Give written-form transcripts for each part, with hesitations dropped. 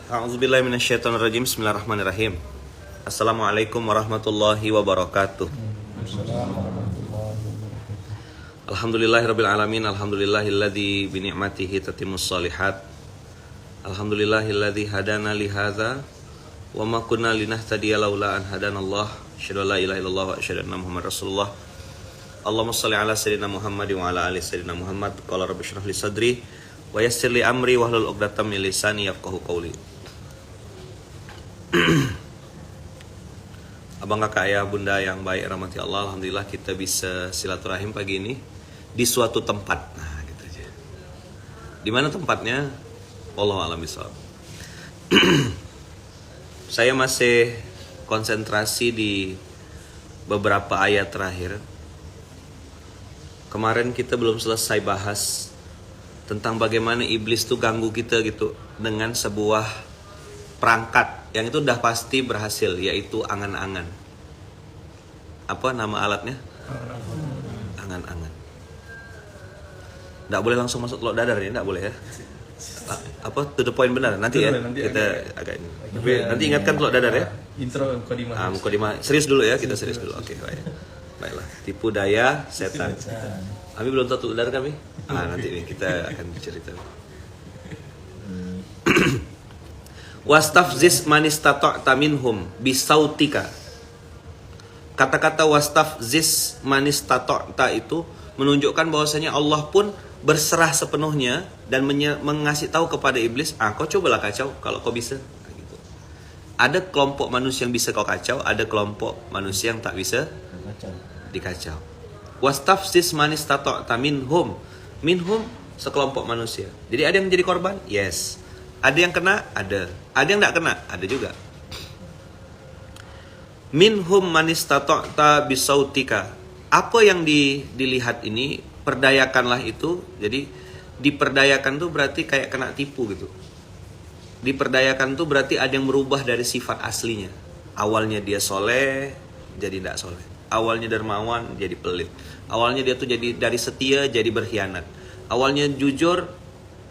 A'udzubillahi minasyaitonirrajim. Bismillahirrahmanirrahim. Assalamualaikum warahmatullahi wabarakatuh. Alhamdulillahirabbil alamin. Alhamdulillahilladzi bi ni'matihi tatimmus shalihat. Alhamdulillahilladzi hadana li hadza wa ma kunna linahtadiya laula an hadanallah. Asyhadu an la ilaha illallah wa asyhadu anna Muhammadar Rasulullah. Allahumma shalli ala sayyidina Muhammad wa ala ali sayyidina Muhammad. Qala rabbi shrah li sadri wa yassir li amri wahlul 'uqdatam min lisani yafqahu qawli. Abang kakak ayah bunda yang baik rahmati Allah, alhamdulillah kita bisa silaturahim pagi ini di suatu tempat. Nah, gitu aja. Di mana tempatnya? Wallahu a'lam bishawab. Saya masih konsentrasi di beberapa ayat terakhir. Kemarin kita belum selesai bahas tentang bagaimana iblis tuh ganggu kita gitu dengan sebuah perangkat yang itu udah pasti berhasil, yaitu angan-angan. Apa nama alatnya? Angan-angan. Nggak boleh langsung masuk teluk dadar ya, nggak boleh ya. Apa to the point benar nanti ya. Kita agak ini. Nanti ingatkan teluk dadar ya. Intro mukadimah. Mukadimah. Serius dulu ya, kita serius dulu. Oke, baik. Baiklah. Tipu daya setan. Kami belum tahu teluk dadar kami. Nanti nih kita akan cerita. Wastafziz manistata'ta minhum bisautika. Kata-kata wastafziz manistata'ta itu menunjukkan bahwasanya Allah pun berserah sepenuhnya dan mengasih tahu kepada iblis, kau cobalah kacau kalau kau bisa. Gitu. Ada kelompok manusia yang bisa kau kacau, ada kelompok manusia yang tak bisa dikacau. Wastafziz manistata'ta minhum. Minhum sekelompok manusia. Jadi ada yang menjadi korban? Yes. Ada yang kena? Ada. Ada yang tidak kena? Ada juga. Minhum manistata'ta bisautika. Apa yang dilihat ini, perdayakanlah itu. Jadi diperdayakan tuh berarti kayak kena tipu gitu. Diperdayakan tuh berarti ada yang merubah dari sifat aslinya. Awalnya dia soleh, jadi tidak soleh. Awalnya dermawan, jadi pelit. Awalnya dia tuh jadi dari setia, jadi berkhianat. Awalnya jujur,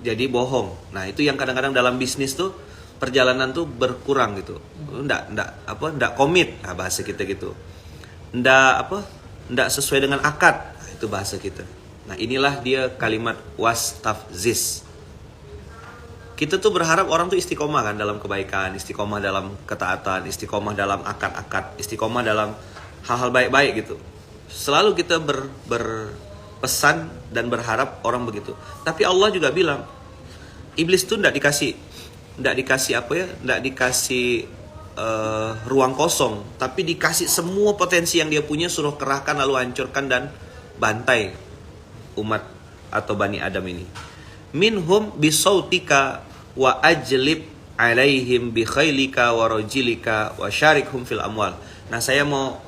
jadi bohong. Nah, itu yang kadang-kadang dalam bisnis tuh perjalanan tuh berkurang gitu. Nggak komit. Nah, bahasa kita gitu. Nggak sesuai dengan akad. Nah, itu bahasa kita. Nah, inilah dia kalimat wastafziz. Kita tuh berharap orang tuh istiqomah kan dalam kebaikan, istiqomah dalam ketaatan, istiqomah dalam akad-akad, istiqomah dalam hal-hal baik-baik gitu. Selalu kita berpesan dan berharap orang begitu. Tapi Allah juga bilang, iblis tuh nggak dikasih ruang kosong, tapi dikasih semua potensi yang dia punya, suruh kerahkan lalu hancurkan dan bantai umat atau Bani Adam ini. Minhum bisautika wa ajlib alaihim bi khailika wa rajilika wa syarikhum fil amwal. Nah, saya mau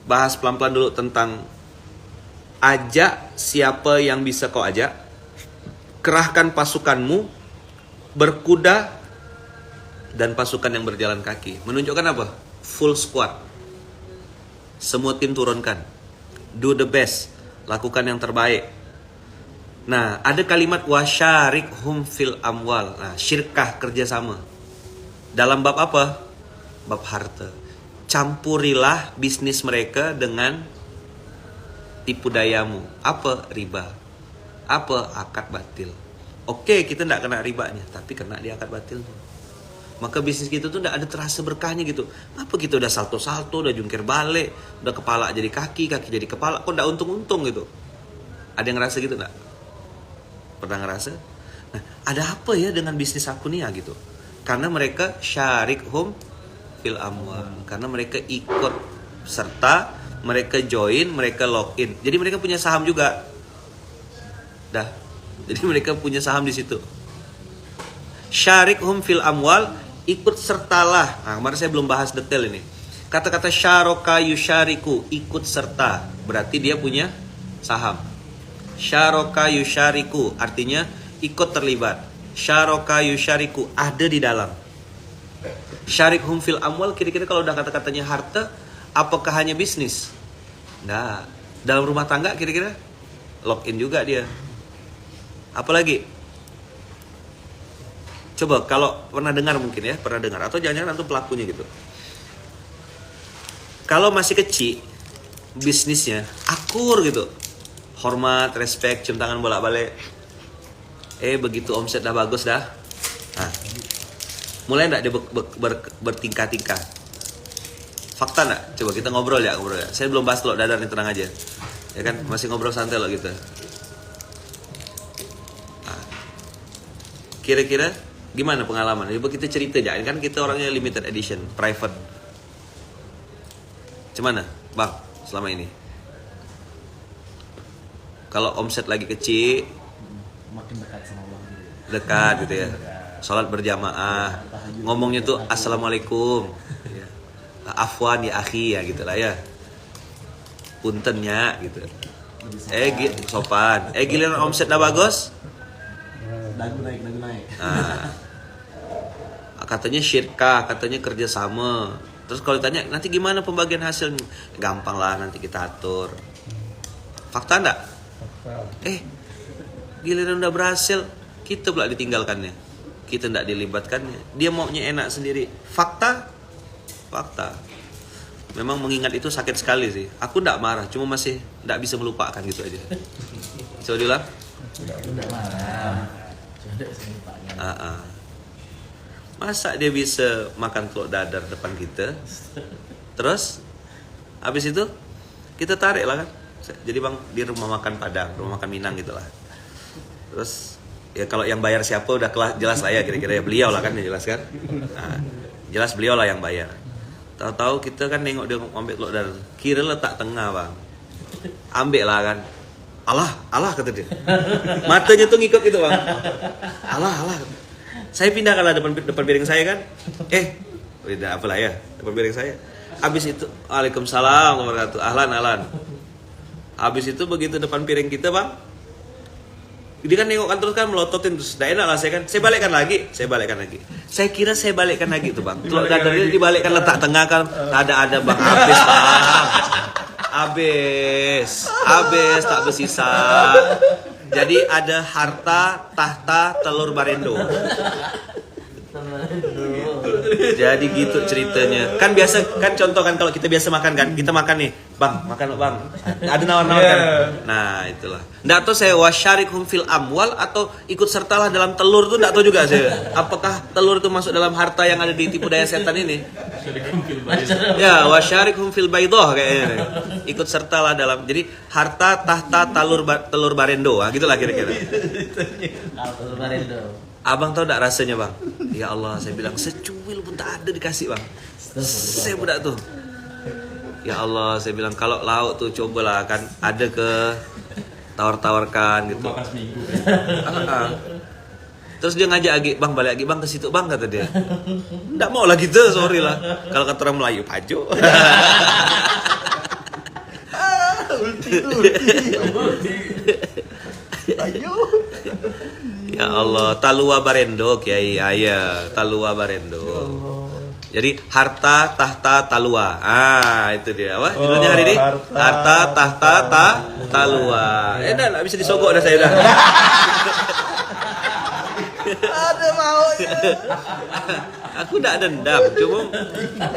bahas pelan-pelan dulu tentang ajak siapa yang bisa kau ajak. Kerahkan pasukanmu, berkuda, dan pasukan yang berjalan kaki. Menunjukkan apa? Full squad. Semua tim turunkan. Do the best. Lakukan yang terbaik. Nah, ada kalimat wasyarikhum fil amwal. Nah, syirkah, kerjasama. Dalam bab apa? Bab harta. Campurilah bisnis mereka dengan tipu dayamu. Apa? Riba. Apa? Akad batil. Oke, kita tidak kena ribanya, tapi kena di akad batil. Maka bisnis kita tuh tidak ada terasa berkahnya gitu. Apa kita udah salto-salto, udah jungkir balik, udah kepala jadi kaki, kaki jadi kepala, kok tidak untung-untung gitu. Ada yang ngerasa gitu enggak? Pernah ngerasa? Nah, ada apa ya dengan bisnis aku nih ya gitu? Karena mereka syarikhum fil amwal. Karena mereka ikut serta, mereka join, mereka login. Jadi mereka punya saham juga. Jadi mereka punya saham di situ. Syarikhum fil amwal, ikut sertalah. Nah, kemarin saya belum bahas detail ini. Kata-kata syaraka yusyariku, ikut serta, berarti dia punya saham. Syaraka yusyariku artinya ikut terlibat. Syaraka yusyariku ada di dalam. Syarikhum fil amwal, kira-kira kalau udah kata-katanya harta, apakah hanya bisnis? Nah, dalam rumah tangga kira-kira login juga dia. Apalagi Coba kalau pernah dengar mungkin ya, pernah dengar atau jangan-jangan antum pelakunya gitu. Kalau masih kecil bisnisnya akur gitu, hormat, respect, cium tangan bolak-balik. Begitu omset dah bagus dah, nah, mulai enggak dia bertingkah-tingkah. Fakta enggak? Coba kita ngobrol ya. Saya belum bahas telur dadar nih, tenang aja. Ya kan, masih ngobrol santai loh gitu. Nah, kira-kira gimana pengalaman? Coba kita cerita aja. Kan kita orangnya limited edition, private. Gimana, Bang, selama ini? Kalau omset lagi kecil, makin dekat sama Allah. Dekat gitu ya. Sholat berjamaah, ngomongnya tuh assalamualaikum, afwan ya akhi ya gitulah ya, puntennya gitu. Sopan. Giliran omset dah bagus, dagu naik. nah, katanya syirkah, katanya kerjasama. Terus kalau ditanya nanti gimana pembagian hasilnya, gampang lah nanti kita atur. Fakta enggak? Giliran udah berhasil, kita pula ditinggalkannya, kita enggak dilibatkannya. Dia maunya enak sendiri. Fakta. Memang mengingat itu sakit sekali sih. Aku enggak marah, cuma masih enggak bisa melupakan gitu aja. Coba diulang. Enggak marah. Masa dia bisa makan telur dadar depan kita, terus habis itu kita tarik lah kan. Jadi Bang di rumah makan Padang, rumah makan Minang gitulah. Terus ya kalau yang bayar siapa udah jelas lah ya, kira-kira ya beliau lah kan yang jelas kan. Nah, jelas beliau lah yang bayar. Tahu-tahu kita kan nengok dia ambil telur dadar, kira letak tengah Bang. Ambil lah kan. Allah kata dia. Matanya tuh ngikut gitu Bang. Allah. Saya pindah kalau depan piring saya kan. Udah apalah ya, depan piring saya. Habis itu Waalaikumsalam warahmatullahi wabarakatuh. Ahlan. Habis itu begitu depan piring kita Bang, dia kan nengok kan terus kan melototin terus. Dah enak lah saya kan. Saya balikkan lagi. Saya kira saya balikkan lagi tuh Bang. Telur dadar ini dibalikkan letak tengah kan. Ada Bang, habis Bang. Habis tak bersisa. Jadi ada harta tahta telur barendo. Jadi gitu ceritanya. Kan biasa kan contoh kan kalau kita biasa makan kan, kita makan nih, Bang, makan Bang. Ada nawar-nawar kan. Nah, itulah. Enggak tahu saya wasyarikhum fil amwal atau ikut sertalah dalam telur tuh enggak tahu juga saya. Apakah telur itu masuk dalam harta yang ada di tipu daya setan ini? Ya, wasyarikhum fil baidah kayaknya. Ikut sertalah dalam. Jadi harta tahta telur barendo. Nah, gitulah kira-kira. Telur barendo. Abang tahu tak rasanya Bang? Ya Allah, saya bilang secuil pun tak ada dikasih Bang. Saya budak tuh. Ya Allah, saya bilang kalau lauk tuh cobalah kan ada ke tawar-tawarkan gitu. Makan seminggu. Terus dia ngajak Agi, Bang balik lagi Bang ke situ Bang kata dia. Nggak mau lah gitu, sorry lah. Kalau kata orang Melayu pajo. Ulti. Ayo. Ya Allah, talua barendo Kiai, talua barendo. Jadi harta tahta talua. Itu dia. Apa judulnya hari ini? Harta tahta talua. Enggak bisa disogok dah saya dah. Ada maunya. Aku enggak dendam,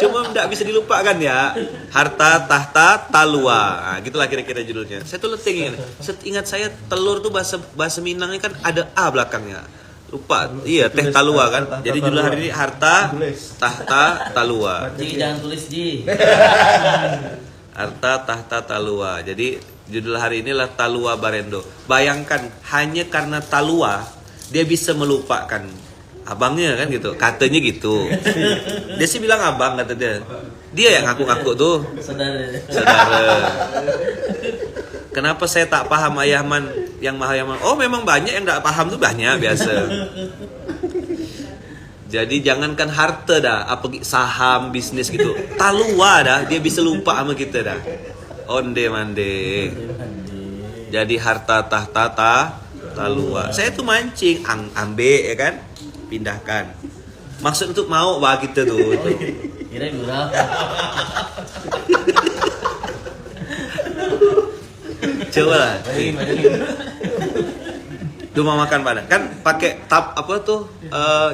cuma enggak bisa dilupakan ya. Harta tahta talua. Gitulah kira-kira judulnya. Saya tuh leting ingat saya telur tuh bahasa Minangnya kan ada A belakangnya. Lupa. Iya, teh talua kan. Jadi judul hari ini harta tahta talua. Ji, jangan tulis Ji. Harta tahta talua. Jadi judul hari ini lah talua barendo. Bayangkan hanya karena talua dia bisa melupakan abangnya kan gitu, katanya gitu. Dia sih bilang abang kata dia. Dia yang ngaku-ngaku tuh saudara. Kenapa saya tak paham Ayahman yang Mahayaman? Oh memang banyak yang tak paham tuh banyak biasa. Jadi jangankan harta dah, apa saham bisnis gitu. Talua dah dia bisa lupa sama kita dah. Onde mande. Jadi harta tahta talua. Saya tuh mancing, ambil ya kan? Pindahkan. Maksud untuk mau wah kita tuh. Kira berapa? Coba lah. Rumah makan Padang. Kan pakai tap apa tuh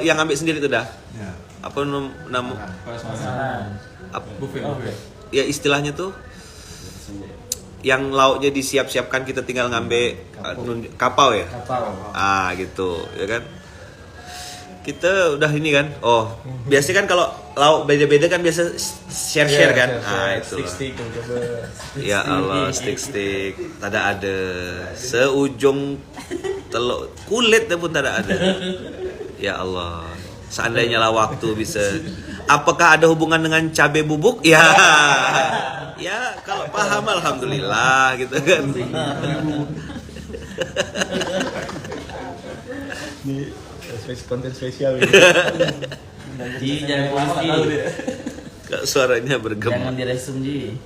yang ambil sendiri tuh dah. Ya. Apa nama Buffet, buffet. ya istilahnya tuh yang lauknya disiap-siapkan kita tinggal ngambil kapau ya. Kapal. Gitu, ya kan? Kita udah ini kan. Oh, biasanya kan kalau lauk beda-beda kan biasa share-share kan. Itu. Stick, coba. Ya Allah, stick. Tada ada. Seujung telur kulit pun tada ada. Ya Allah. Seandainya lah waktu bisa. Apakah ada hubungan dengan cabai bubuk? Ya. Ya, kalau paham alhamdulillah gitu kan. Ini konten spesial ini. Ji, jangan tulis Ji. Kok suaranya Jangan bergema. diresum Ji.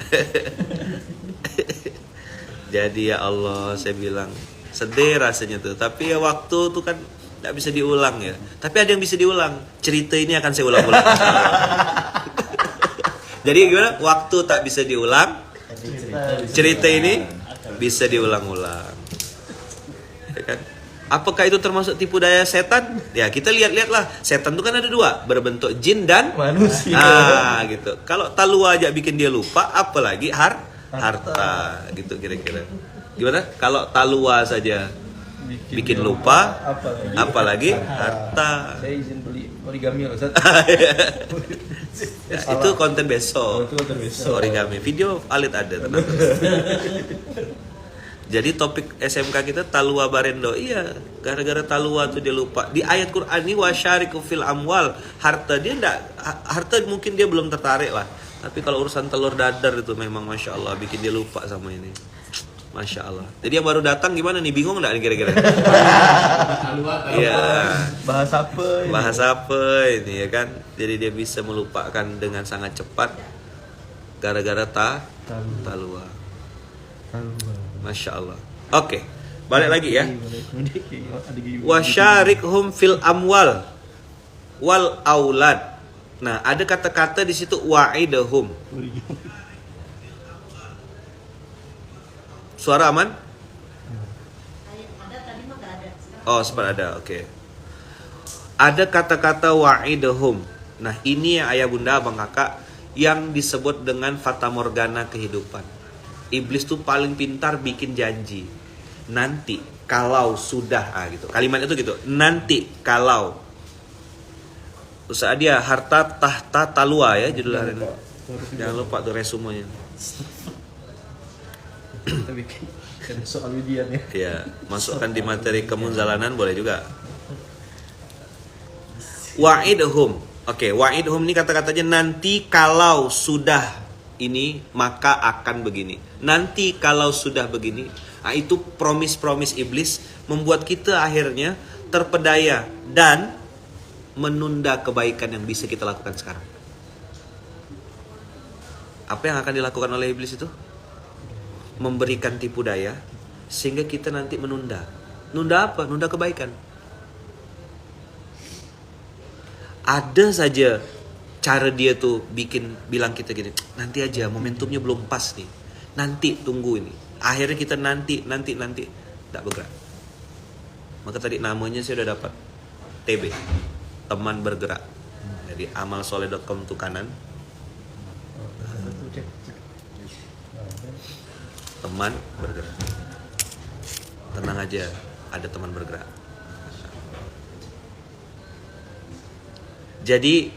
Jadi ya Allah, saya bilang sedih rasanya tuh. Tapi ya waktu tuh kan nggak bisa diulang ya. Tapi ada yang bisa diulang. Cerita ini akan saya ulang-ulang. Jadi gimana? Waktu tak bisa diulang. Cerita ini bisa diulang-ulang. Ya kan? Apakah itu termasuk tipu daya setan? Ya kita lihat-lihatlah. Setan itu kan ada dua, berbentuk jin dan Manusia. gitu. Kalau talua aja bikin dia lupa, apalagi harta gitu kira-kira. Gimana? Kalau talua saja bikin lupa, apalagi harta. Saya izin beli origami loh, Ustaz. Ya, itu konten besok. Itu konten besok. Origami video valid ada tenang. Jadi topik SMK kita talua barendo. Iya, gara-gara talua tuh dia lupa. Di ayat Quran ini wasyariku fil amwal. Harta dia harta mungkin dia belum tertarik lah. Tapi kalau urusan telur dadar itu memang Masya Allah bikin dia lupa sama ini. Masya Allah. Jadi yang baru datang gimana nih? Bingung nggak nih kira-kira? Iya. Bahasa apa? ini? Bahasa apa ini ya kan? Jadi dia bisa melupakan dengan sangat cepat gara-gara talua. Masya Allah. Oke, balik lagi ya. Wasyarikhum fil amwal wal aulad. Nah, ada kata-kata di situ wa'idahum. Suara aman? Oh, sempat ada. Oke. Ada kata-kata wa'idahum. Nah, ini yang ayah bunda abang kakak yang disebut dengan fata morgana kehidupan. Iblis tuh paling pintar bikin janji. Nanti kalau sudah gitu. Kalimatnya tuh gitu. Nanti kalau. Usaha dia harta tahta talua ya judul hari ini. Jangan lupa tuh resumenya. Kita bikin soal ujian ya. Ya, masukkan di materi kemunzalanan boleh juga. Wa'idhum. Oke, wa'idhum ini kata-katanya nanti kalau sudah ini maka akan begini. Nanti kalau sudah begini, itu promise iblis membuat kita akhirnya terpedaya dan menunda kebaikan yang bisa kita lakukan sekarang. Apa yang akan dilakukan oleh iblis itu? Memberikan tipu daya sehingga kita nanti menunda. Nunda apa? Nunda kebaikan. Ada saja cara dia tuh bilang kita gini, nanti aja momentumnya belum pas nih. Nanti tunggu ini. Akhirnya kita nanti tidak bergerak. Maka tadi namanya saya udah dapat. TB. Teman bergerak. Jadi amalsoleh.com tuh kanan. Teman bergerak. Tenang aja, ada teman bergerak. Jadi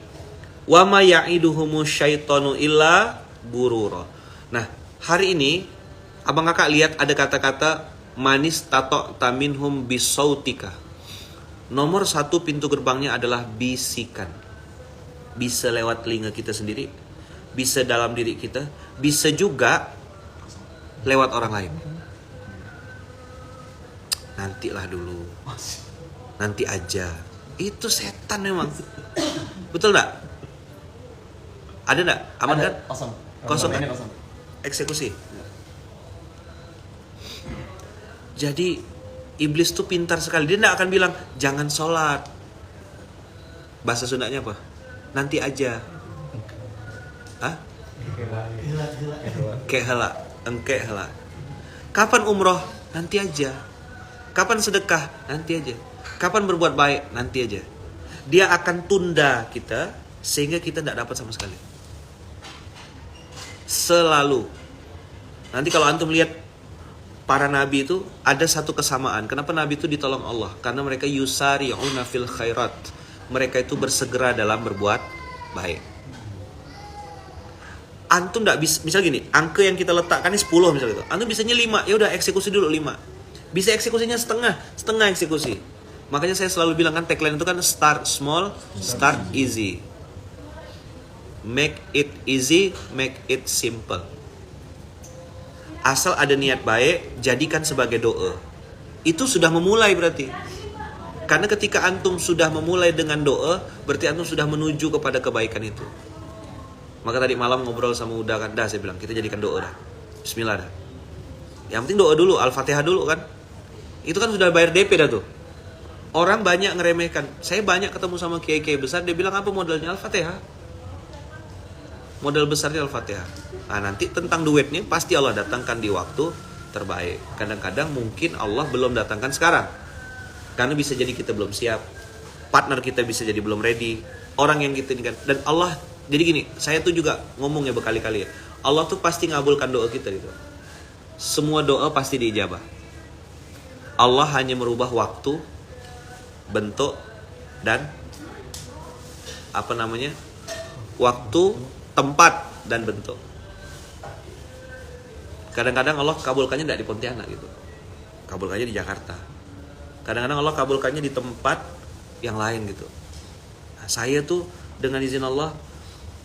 wa ma ya'iduhumu syaitanu illa gurura. Nah, hari ini abang kakak lihat ada kata-kata manis tato taminhum bisautika. Nomor 1 pintu gerbangnya adalah bisikan. Bisa lewat telinga kita sendiri, bisa dalam diri kita, bisa juga lewat orang lain. Nantilah dulu. Nanti aja. Itu setan memang. Betul enggak? Ada enggak? Aman kan? Kosong kan? Eksekusi. Jadi iblis tuh pintar sekali. Dia enggak akan bilang jangan sholat. Bahasa Sundanya apa? Nanti aja. Hah? Engke hela. Kapan umroh? Nanti aja. Kapan sedekah? Nanti aja. Kapan berbuat baik? Nanti aja. Dia akan tunda kita sehingga kita tidak dapat sama sekali. Selalu. Nanti kalau antum lihat para nabi itu ada satu kesamaan. Kenapa nabi itu ditolong Allah? Karena mereka yusari'una fil khairat. Mereka itu bersegera dalam berbuat baik. Antum tidak bisa, misal gini, angka yang kita letakkan ini 10 misal gitu. Antum bisanya 5, ya udah eksekusi dulu 5. Bisa eksekusinya setengah eksekusi. Makanya saya selalu bilang kan tagline itu kan start small, start easy. Make it easy, make it simple. Asal ada niat baik, jadikan sebagai doa. Itu sudah memulai berarti. Karena ketika antum sudah memulai dengan doa, berarti antum sudah menuju kepada kebaikan itu. Maka tadi malam ngobrol sama Uda kan, dah saya bilang kita jadikan doa dah. Bismillah dah. Yang penting doa dulu, Al-Fatihah dulu kan. Itu kan sudah bayar DP dah tuh. Orang banyak ngeremehkan. Saya banyak ketemu sama kiai-kiai besar, dia bilang apa modalnya? Al-Fatihah. Modal besarnya Al-Fatihah. Nah nanti tentang duit nih pasti Allah datangkan di waktu terbaik. Kadang-kadang mungkin Allah belum datangkan sekarang. Karena bisa jadi kita belum siap. Partner kita bisa jadi belum ready. Orang yang kita ini kan. Dan Allah, jadi gini, saya tuh juga ngomong ya berkali-kali ya. Allah tuh pasti ngabulkan doa kita gitu. Semua doa pasti diijabah. Allah hanya merubah waktu, bentuk, dan waktu, tempat, dan bentuk. Kadang-kadang Allah kabulkannya tidak di Pontianak gitu. Kabulkannya di Jakarta. Kadang-kadang Allah kabulkannya di tempat yang lain gitu. Nah, saya tuh dengan izin Allah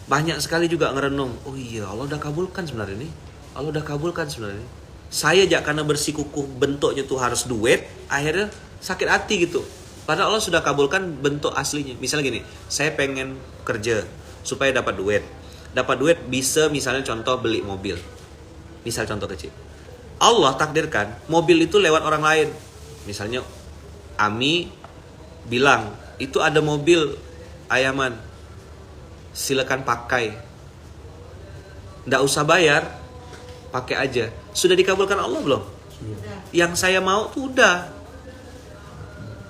banyak sekali juga ngerenung. Oh iya, Allah udah kabulkan sebenarnya nih. Allah udah kabulkan sebenarnya. Saya aja karena bersikukuh bentuknya tuh harus duit, akhirnya sakit hati gitu. Padahal Allah sudah kabulkan bentuk aslinya. Misalnya gini, saya pengen kerja supaya dapat duit. Dapat duit bisa misalnya contoh beli mobil. Misal contoh kecil. Allah takdirkan mobil itu lewat orang lain. Misalnya Ami bilang, itu ada mobil Ayaman, silakan pakai. Nggak usah bayar, pakai aja. Sudah dikabulkan Allah belum? Yang saya mau tuh udah.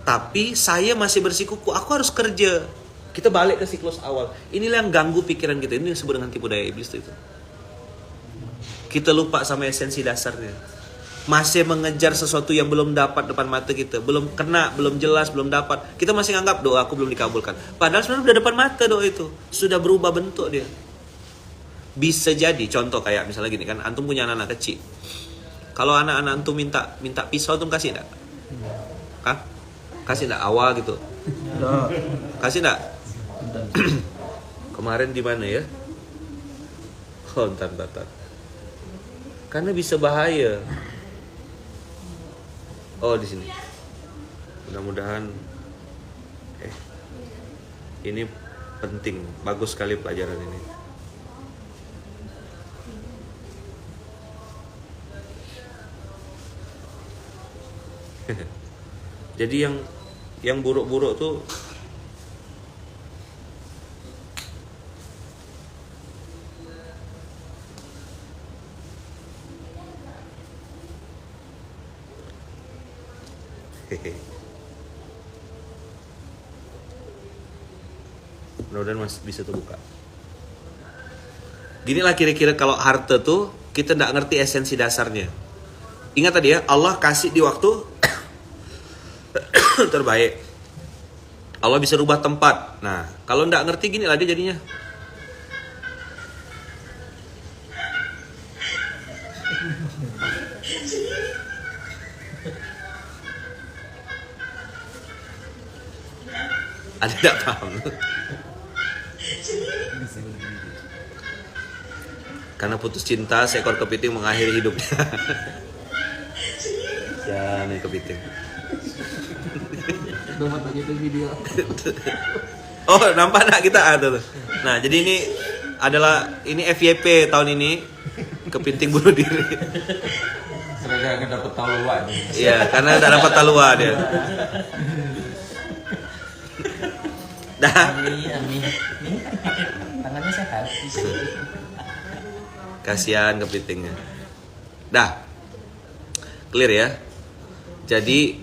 Tapi saya masih bersikukuh, aku harus kerja. Kita balik ke siklus awal. Inilah yang ganggu pikiran kita. Ini disebut dengan tipu daya iblis itu. Kita lupa sama esensi dasarnya. Masih mengejar sesuatu yang belum dapat depan mata kita. Belum kena, belum jelas, belum dapat. Kita masih nganggap doa aku belum dikabulkan. Padahal sebenarnya udah depan mata doa itu. Sudah berubah bentuk dia. Bisa jadi, contoh kayak misalnya gini kan. Antum punya anak-anak kecil. Kalau anak-anak antum minta pisau, antum kasih enggak? Hah? Kasih enggak? Awal gitu. Kasih enggak? Kemarin di mana ya? Oh, entar. Karena bisa bahaya. Oh, di sini. Mudah-mudahan ini penting, bagus sekali pelajaran ini. Jadi yang buruk-buruk tuh mudah-mudahan masih bisa terbuka. Ginilah kira-kira kalau harta tuh kita tidak ngerti esensi dasarnya. Ingat tadi ya, Allah kasih di waktu terbaik. Allah bisa rubah tempat. Nah, kalau tidak ngerti gini lah dia jadinya. Ada tidak paham? Karena putus cinta, seekor kepiting mengakhiri hidupnya. Ya, nih kepiting. Udah mata gitu video. Oh, nampak nak kita ada tuh. Nah, jadi ini FYP tahun ini, kepiting bunuh diri. Seragam nggak dapet talua nih. Iya, karena tidak dapat talua dia. Dah. Amin. Tangannya sehat. Kasihan kepitingnya. Dah. Clear ya. Jadi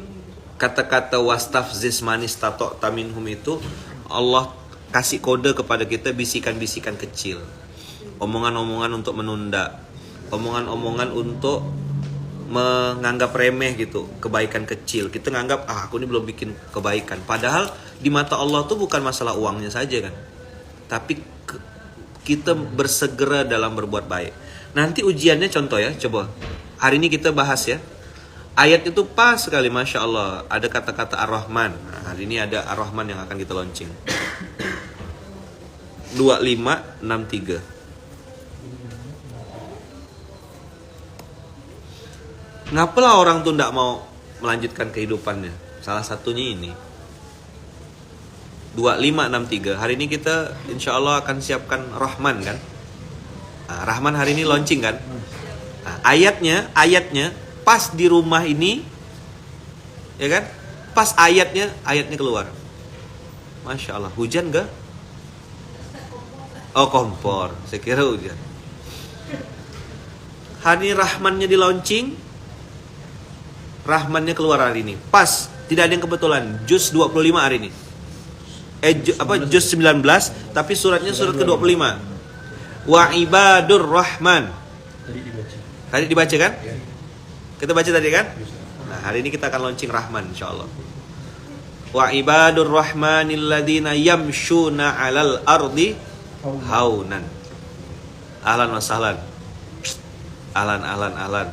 kata-kata wastafziz manis tato taminhum itu Allah kasih kode kepada kita bisikan-bisikan kecil, omongan-omongan untuk menunda, omongan-omongan untuk menganggap remeh gitu, kebaikan kecil. Kita nganggap aku ini belum bikin kebaikan. Padahal di mata Allah tuh bukan masalah uangnya saja kan, tapi kita bersegera dalam berbuat baik. Nanti ujiannya contoh ya, coba hari ini kita bahas ya. Ayat itu pas sekali, Masya Allah. Ada kata-kata Ar-Rahman. Nah, hari ini ada Ar-Rahman yang akan kita launching. 2563. Ngapalah orang tuh tidak mau melanjutkan kehidupannya? Salah satunya ini. 2563. Hari ini kita insya Allah akan siapkan Rahman kan? Nah, Rahman hari ini launching kan? Nah, ayatnya pas di rumah ini, ya kan? Pas ayatnya keluar. Masya Allah. Hujan gak? Oh, kompor. Saya kira hujan. Hari ini Rahmannya di launching. Rahmannya keluar hari ini. Pas, tidak ada yang kebetulan. Juz 25 hari ini. Juz 19, tapi suratnya surat ke-25. Wa ibadur rahman. Tadi dibaca kan? Kita baca tadi kan? Nah, hari ini kita akan launching Rahman insyaallah. Wa ibadur rahmanil ladina yamshuna 'alal ardi haunan. Ahlan wa sahlan. Ahlan.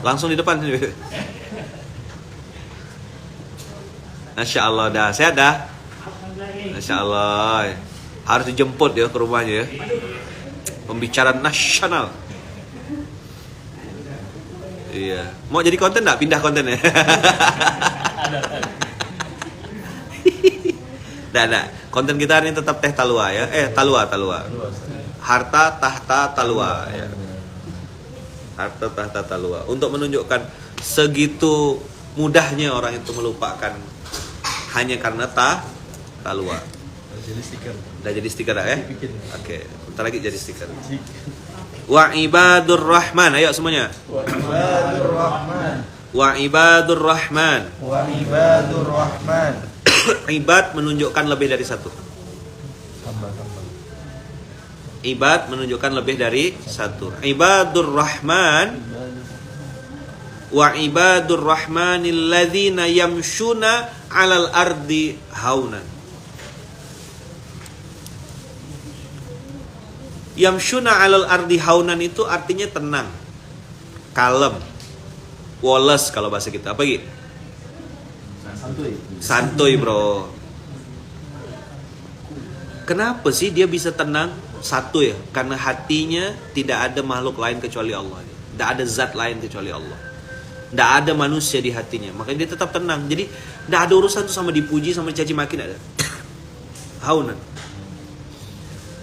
Langsung di depan sini. Masya Allah dah, sehat dah. Masya Allah. Harus dijemput ya ke rumahnya ya. Pembicaraan nasional. Iya. Mau jadi konten enggak? Pindah kontennya. Ada. Konten kita hari ini tetap teh talua ya. Talua. Harta tahta talua ya. Harta tahta talua. Untuk menunjukkan segitu mudahnya orang itu melupakan hanya karena talua. Udah jadi stiker ya? Oke, bentar lagi jadi stiker. Wa ibadur rahman, ayo semuanya. Wa ibadur rahman. Ibad menunjukkan lebih dari satu. Ibad menunjukkan lebih dari satu. Ibadur rahman. Wa ibadur rahmanil ladzina yamshuna 'alal ardi haunan. Yamshuna 'alal ardi haunan itu artinya tenang, kalem, woles kalau bahasa kita. Apa gitu? Santuy bro. Kenapa sih dia bisa tenang? Satu ya, karena hatinya tidak ada makhluk lain kecuali Allah. Tidak ada zat lain kecuali Allah. Tidak ada manusia di hatinya. Makanya dia tetap tenang. Jadi tidak ada urusan tuh sama dipuji, sama dicaci maki, tidak ada. Haunan.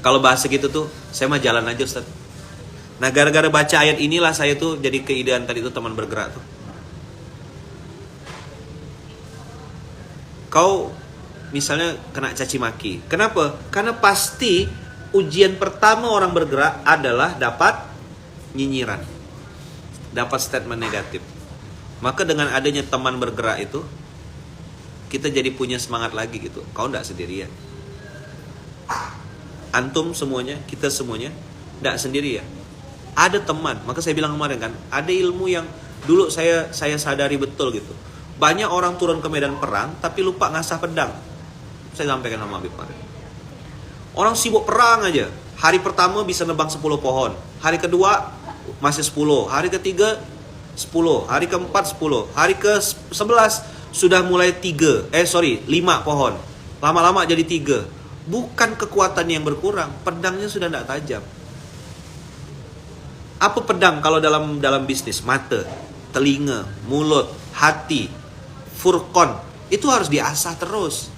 Kalau bahasa gitu tuh, saya mah jalan aja Ustaz. Nah gara-gara baca ayat inilah saya tuh jadi keidean tadi tuh teman bergerak tuh. Kau misalnya kena caci maki. Kenapa? Karena pasti ujian pertama orang bergerak adalah dapat nyinyiran, dapat statement negatif. Maka dengan adanya teman bergerak itu, kita jadi punya semangat lagi gitu. Kau tidak sendirian. Antum semuanya, kita semuanya tidak sendirian. Ada teman. Maka saya bilang kemarin kan, ada ilmu yang dulu saya sadari betul gitu. Banyak orang turun ke medan perang tapi lupa ngasah pedang. Saya sampaikan sama Habib kemarin. Orang sibuk perang aja. Hari pertama bisa nebang 10 pohon. Hari kedua masih 10. Hari ketiga 10. Hari keempat 10. Hari ke-11 sudah mulai 5 pohon. Lama-lama jadi 3. Bukan kekuatan yang berkurang, pedangnya sudah tidak tajam. Apa pedang kalau dalam bisnis? Mata, telinga, mulut, hati, furqan. Itu harus diasah terus.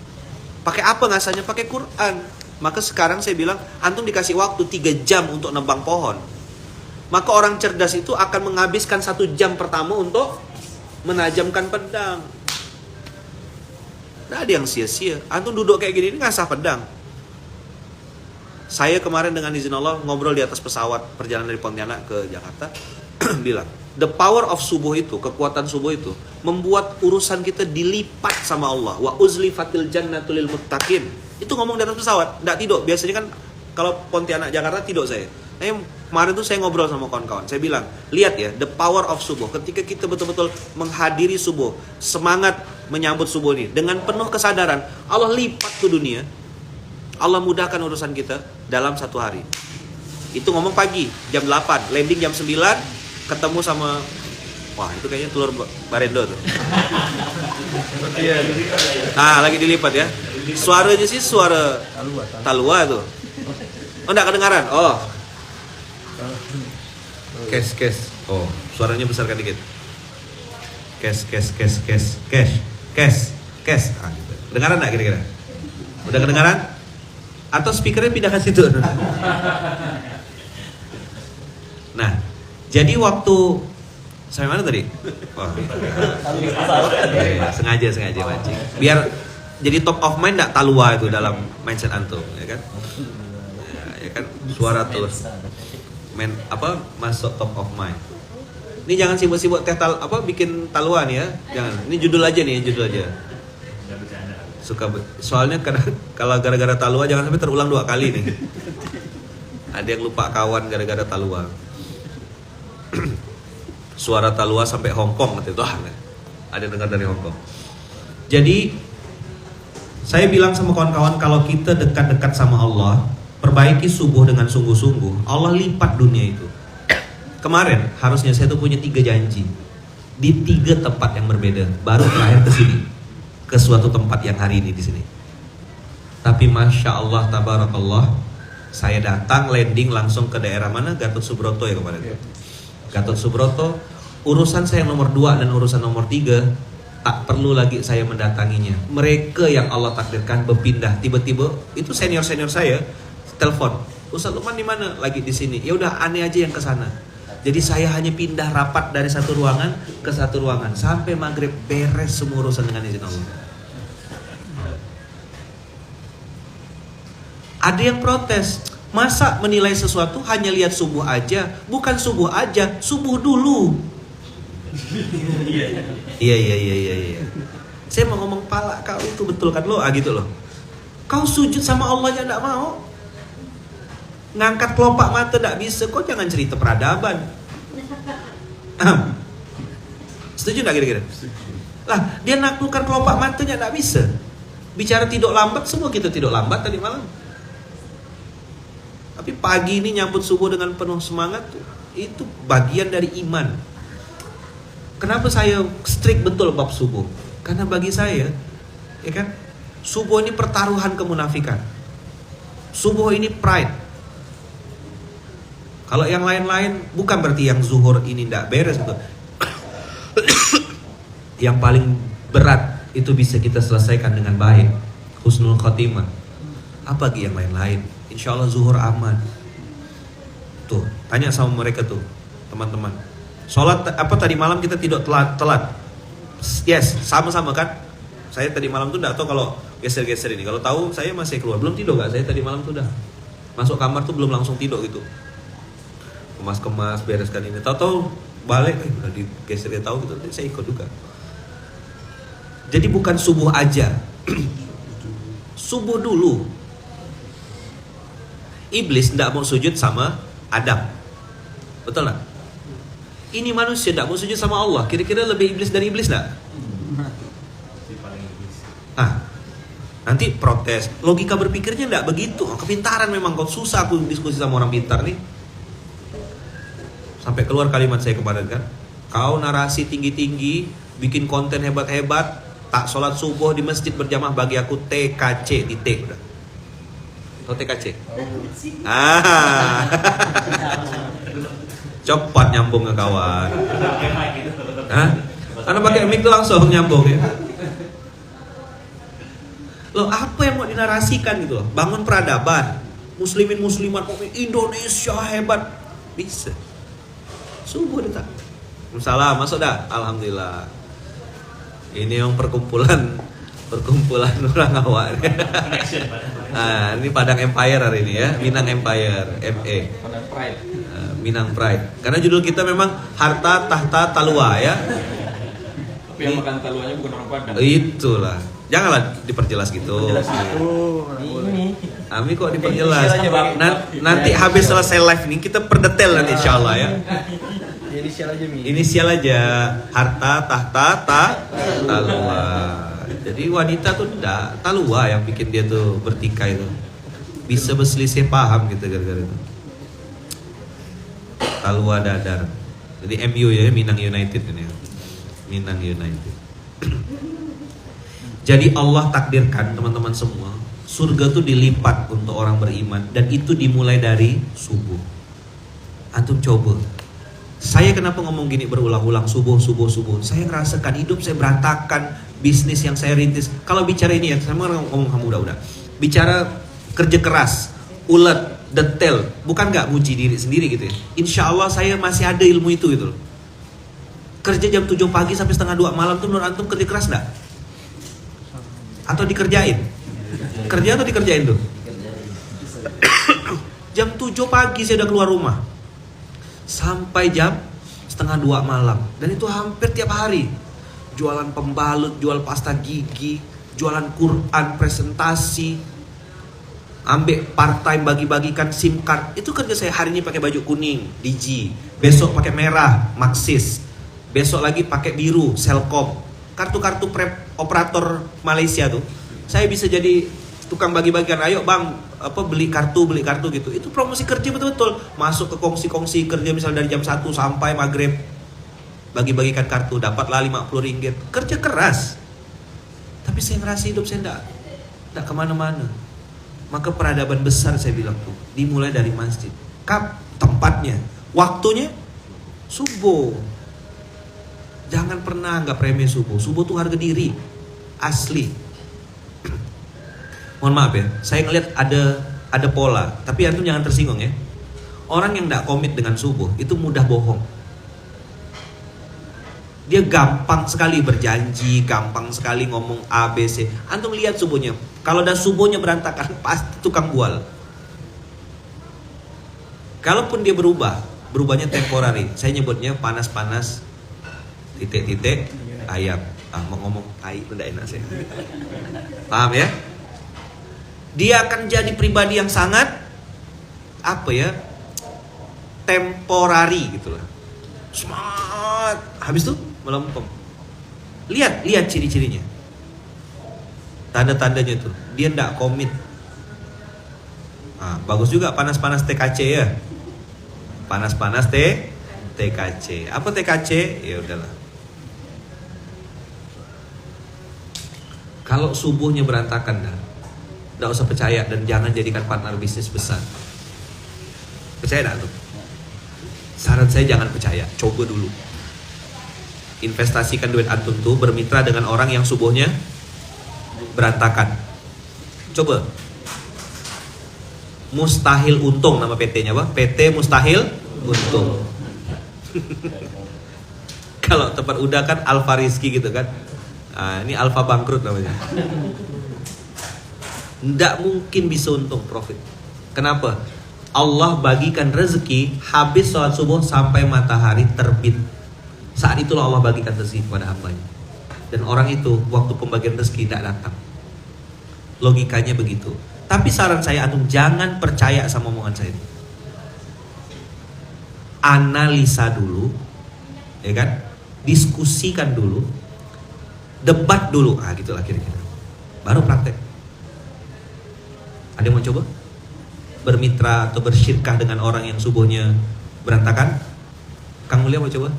Pakai apa ngasahnya? Pakai Quran. Maka sekarang saya bilang, antum dikasih waktu 3 jam untuk nebang pohon. Maka orang cerdas itu akan menghabiskan 1 jam pertama untuk menajamkan pedang. Tidak ada yang sia-sia. Antum duduk kayak gini, ngasah pedang. Saya kemarin dengan izin Allah ngobrol di atas pesawat perjalanan dari Pontianak ke Jakarta. Bilang, The power of subuh itu, kekuatan subuh itu membuat urusan kita dilipat sama Allah. Wa uzlifatil jannatul lil muttaqin. Itu ngomong di atas pesawat, enggak tidur. Biasanya kan kalau Pontianak Jakarta tidur saya. Kemarin tuh saya ngobrol sama kawan-kawan. Saya bilang, lihat ya, the power of subuh. Ketika kita betul-betul menghadiri subuh, semangat menyambut subuh ini dengan penuh kesadaran, Allah lipat ke dunia. Allah mudahkan urusan kita dalam satu hari. Itu ngomong pagi, jam 8, landing jam 9, ketemu sama, wah itu kayaknya telur barendo tuh. Nah, lagi dilipat ya. Suaranya sih suara talua tuh. Oh, enggak kedengaran. Oh. Kes. Oh, suaranya besarkan dikit. Kes. Ah, gitu. Kedengaran enggak kira-kira? Udah kedengaran? Atau speakernya pindah ke situ? Nah, jadi waktu sampai mana tadi? Wah, sengaja mancing. Biar jadi top of mind enggak talua itu dalam mindset antum, ya kan? Ya kan, suara tuh masuk top of mind. Ini jangan sibuk-sibuk bikin taluan ya. Jangan. Ini judul aja. Soalnya kalau gara-gara talua jangan sampai terulang 2 kali nih. Ada yang lupa kawan gara-gara talua. Suara talua sampai Hong Kong gitu. Ada yang dengar dari Hong Kong. Jadi saya bilang sama kawan-kawan, kalau kita dekat-dekat sama Allah, perbaiki subuh dengan sungguh-sungguh, Allah lipat dunia itu. Kemarin harusnya saya tuh punya 3 janji di 3 tempat yang berbeda, baru terakhir ke sini, ke suatu tempat yang hari ini di sini. Tapi masya Allah, tabarakallah, saya datang landing langsung ke daerah mana? Gatot Subroto ya kemarin. Gatot Subroto, urusan saya nomor 2 dan urusan nomor 3 tak perlu lagi saya mendatanginya. Mereka yang Allah takdirkan berpindah. Tiba-tiba itu senior-senior saya telepon, Ustaz Lukman di mana? Lagi di sini. Ya udah, aneh aja yang ke sana. Jadi saya hanya pindah rapat dari satu ruangan ke satu ruangan sampai maghrib beres semua urusan dengan izin Allah. Ada yang protes, masa menilai sesuatu hanya lihat subuh aja? Bukan subuh aja, subuh dulu. Iya. Saya mau ngomong, pala kau itu betul kan lo? Gitu loh. Kau sujud sama Allah aja enggak mau. Ngangkat kelopak mata enggak bisa, kok jangan cerita peradaban. Setuju enggak kira-kira? Lah, dia naklukkan kelopak matanya enggak bisa. Bicara tidur lambat, semua kita tidur lambat tadi malam. Tapi pagi ini nyambut subuh dengan penuh semangat, itu bagian dari iman. Kenapa saya strict betul bab subuh? Karena bagi saya, ya kan, subuh ini pertaruhan kemunafikan. Subuh ini pride. Kalau yang lain-lain bukan berarti yang zuhur ini tidak beres gitu. Yang paling berat itu bisa kita selesaikan dengan baik, husnul khotimah. Apa lagi yang lain-lain? Insya Allah zuhur aman. Tuh, tanya sama mereka tuh, teman-teman. Sholat apa tadi malam kita tidak telat? Yes, sama-sama kan? Saya tadi malam tuh enggak tahu kalau geser-geser ini. Kalau tahu saya masih keluar. Belum tidur enggak? Saya tadi malam tuh udah masuk kamar tuh belum langsung tidur gitu. Kemas-kemas, bereskan ini. Tahu-tahu balik udah digeser, dia tahu gitu. Saya ikut juga. Jadi bukan subuh aja. Subuh dulu. Iblis enggak mau sujud sama Adam. Betul enggak? Ini manusia tidak mau sujud sama Allah. Kira-kira lebih iblis dari iblis tidak? Nanti protes. Logika berpikirnya tidak begitu. Kepintaran memang. Kok susah aku diskusi sama orang pintar nih. Sampai keluar kalimat saya kemarin kan. Kau narasi tinggi-tinggi, bikin konten hebat-hebat, tak sholat subuh di masjid berjamaah, bagi aku TKC, titik udah. Tahu TKC? Cepat nyambung ke kawan. Karena pakai mic itu langsung nyambung ya. Loh, apa yang mau dinarasikan gitu loh? Bangun peradaban, muslimin muslimat, Indonesia hebat, bisa. Subuh detak. Salam, masuk dah. Alhamdulillah. Ini yang perkumpulan Perkumpulan orang awak. Nah, ini Padang Empire hari ini ya, Minang Empire, ME. Pada pride. Minang Pride. Karena judul kita memang Harta Tahta Talua ya. Tapi yang makan taluanya bukan orang Padang. Itulah. Janganlah diperjelas gitu. Jelas itu. Ini. Ami kok diperjelas. Inisial aja, Bang. Nanti habis selesai live nih kita perdetail nanti insyaallah ya. Inisial aja Mi. Inisial aja. Harta Tahta Talua. Jadi wanita tuh enggak talua yang bikin dia tuh bertikai itu. Bisa berselisih paham gitu gara-gara itu. Talua dadar. Jadi MU ya, Minang United ini. Minang United. Jadi Allah takdirkan teman-teman semua, surga tuh dilipat untuk orang beriman dan itu dimulai dari subuh. Antum coba. Saya kenapa ngomong gini berulang-ulang subuh. Saya ngerasakan hidup saya berantakan, bisnis yang saya rintis. Kalau bicara ini ya, saya ngomong kamu udah. Bicara kerja keras, ulet, detail, bukan nggak muji diri sendiri gitu ya. Insya Allah saya masih ada ilmu itu gitu loh. Kerja jam 7 pagi sampai setengah 2 malam tuh menurut antum kerja keras nggak? Atau dikerjain? Kerja atau dikerjain tuh? Jam 7 pagi saya udah keluar rumah sampai jam setengah 2 malam. Dan itu hampir tiap hari. Jualan pembalut, jual pasta gigi, jualan Quran, presentasi, ambil part time bagi-bagikan SIM card. Itu kerja saya. Hari ini pakai baju kuning, Digi. Besok pakai merah, Maxis. Besok lagi pakai biru, Selkom. Kartu-kartu operator Malaysia tuh. Saya bisa jadi tukang bagi-bagikan. Ayo bang, beli kartu gitu. Itu promosi kerja betul-betul. Masuk ke kongsi-kongsi kerja misalnya dari jam 1 sampai maghrib. Bagi-bagikan kartu, dapatlah 50 ringgit. Kerja keras. Tapi saya ngerasa hidup saya enggak kemana-mana. Maka peradaban besar saya bilang tuh dimulai dari masjid. Tempatnya, waktunya subuh. Jangan pernah anggap remeh subuh. Subuh tuh harga diri asli. Mohon maaf ya, saya ngeliat ada pola. Tapi antum jangan tersinggung ya. Orang yang enggak komit dengan subuh itu mudah bohong. Dia gampang sekali berjanji, gampang sekali ngomong A, B, C. Antum lihat subuhnya. Kalau udah subuhnya berantakan, pasti tukang bual. Kalaupun dia berubahnya temporary. Saya nyebutnya panas-panas, titik-titik, ayam. Mau ngomong tai itu enggak enak saya. Paham ya? Dia akan jadi pribadi yang sangat temporary gitu lah. Semangat. Habis itu melempem. Lihat ciri-cirinya. Tanda-tandanya tuh. Dia enggak komit. Bagus juga panas-panas TKC ya. Panas-panas TKC. Apa TKC? Ya udahlah. Kalau subuhnya berantakan dah, nggak usah percaya dan jangan jadikan partner bisnis besar. Percaya nggak tuh? Saran saya jangan percaya, coba dulu. Investasikan duit antum tuh bermitra dengan orang yang subuhnya berantakan. Coba. Mustahil Untung nama PT-nya apa? PT Mustahil Untung. Kalau tempat udah kan Alfa Rizky gitu kan. Ini Alfa bangkrut namanya. Nggak mungkin bisa untung profit. Kenapa? Allah bagikan rezeki habis sholat subuh sampai matahari terbit. Saat itulah Allah bagikan rezeki kepada hambanya. Dan orang itu waktu pembagian rezeki tidak datang. Logikanya begitu. Tapi saran saya antum jangan percaya sama omongan saya. Analisa dulu, ya kan? Diskusikan dulu, debat dulu, gitulah kira-kira. Baru praktek. Ada yang mau coba? Bermitra atau bersyirkah dengan orang yang subuhnya berantakan? Kang Mulia mau coba?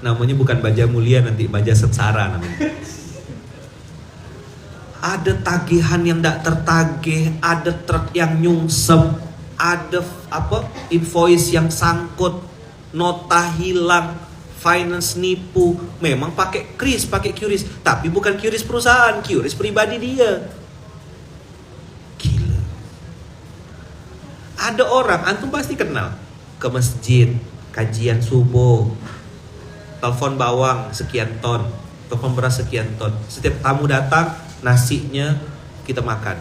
Namanya bukan baja mulia, nanti baja sengsara namanya. Ada tagihan yang tidak tertagih, ada truk yang nyungsep, ada invoice yang sangkut, nota hilang, finance nipu. Memang pakai QRIS, pakai QRIS, tapi bukan QRIS perusahaan, QRIS pribadi dia. Gila. Ada orang antum pasti kenal, ke masjid, kajian subuh, telepon bawang sekian ton, tepung beras sekian ton. Setiap tamu datang, nasinya kita makan.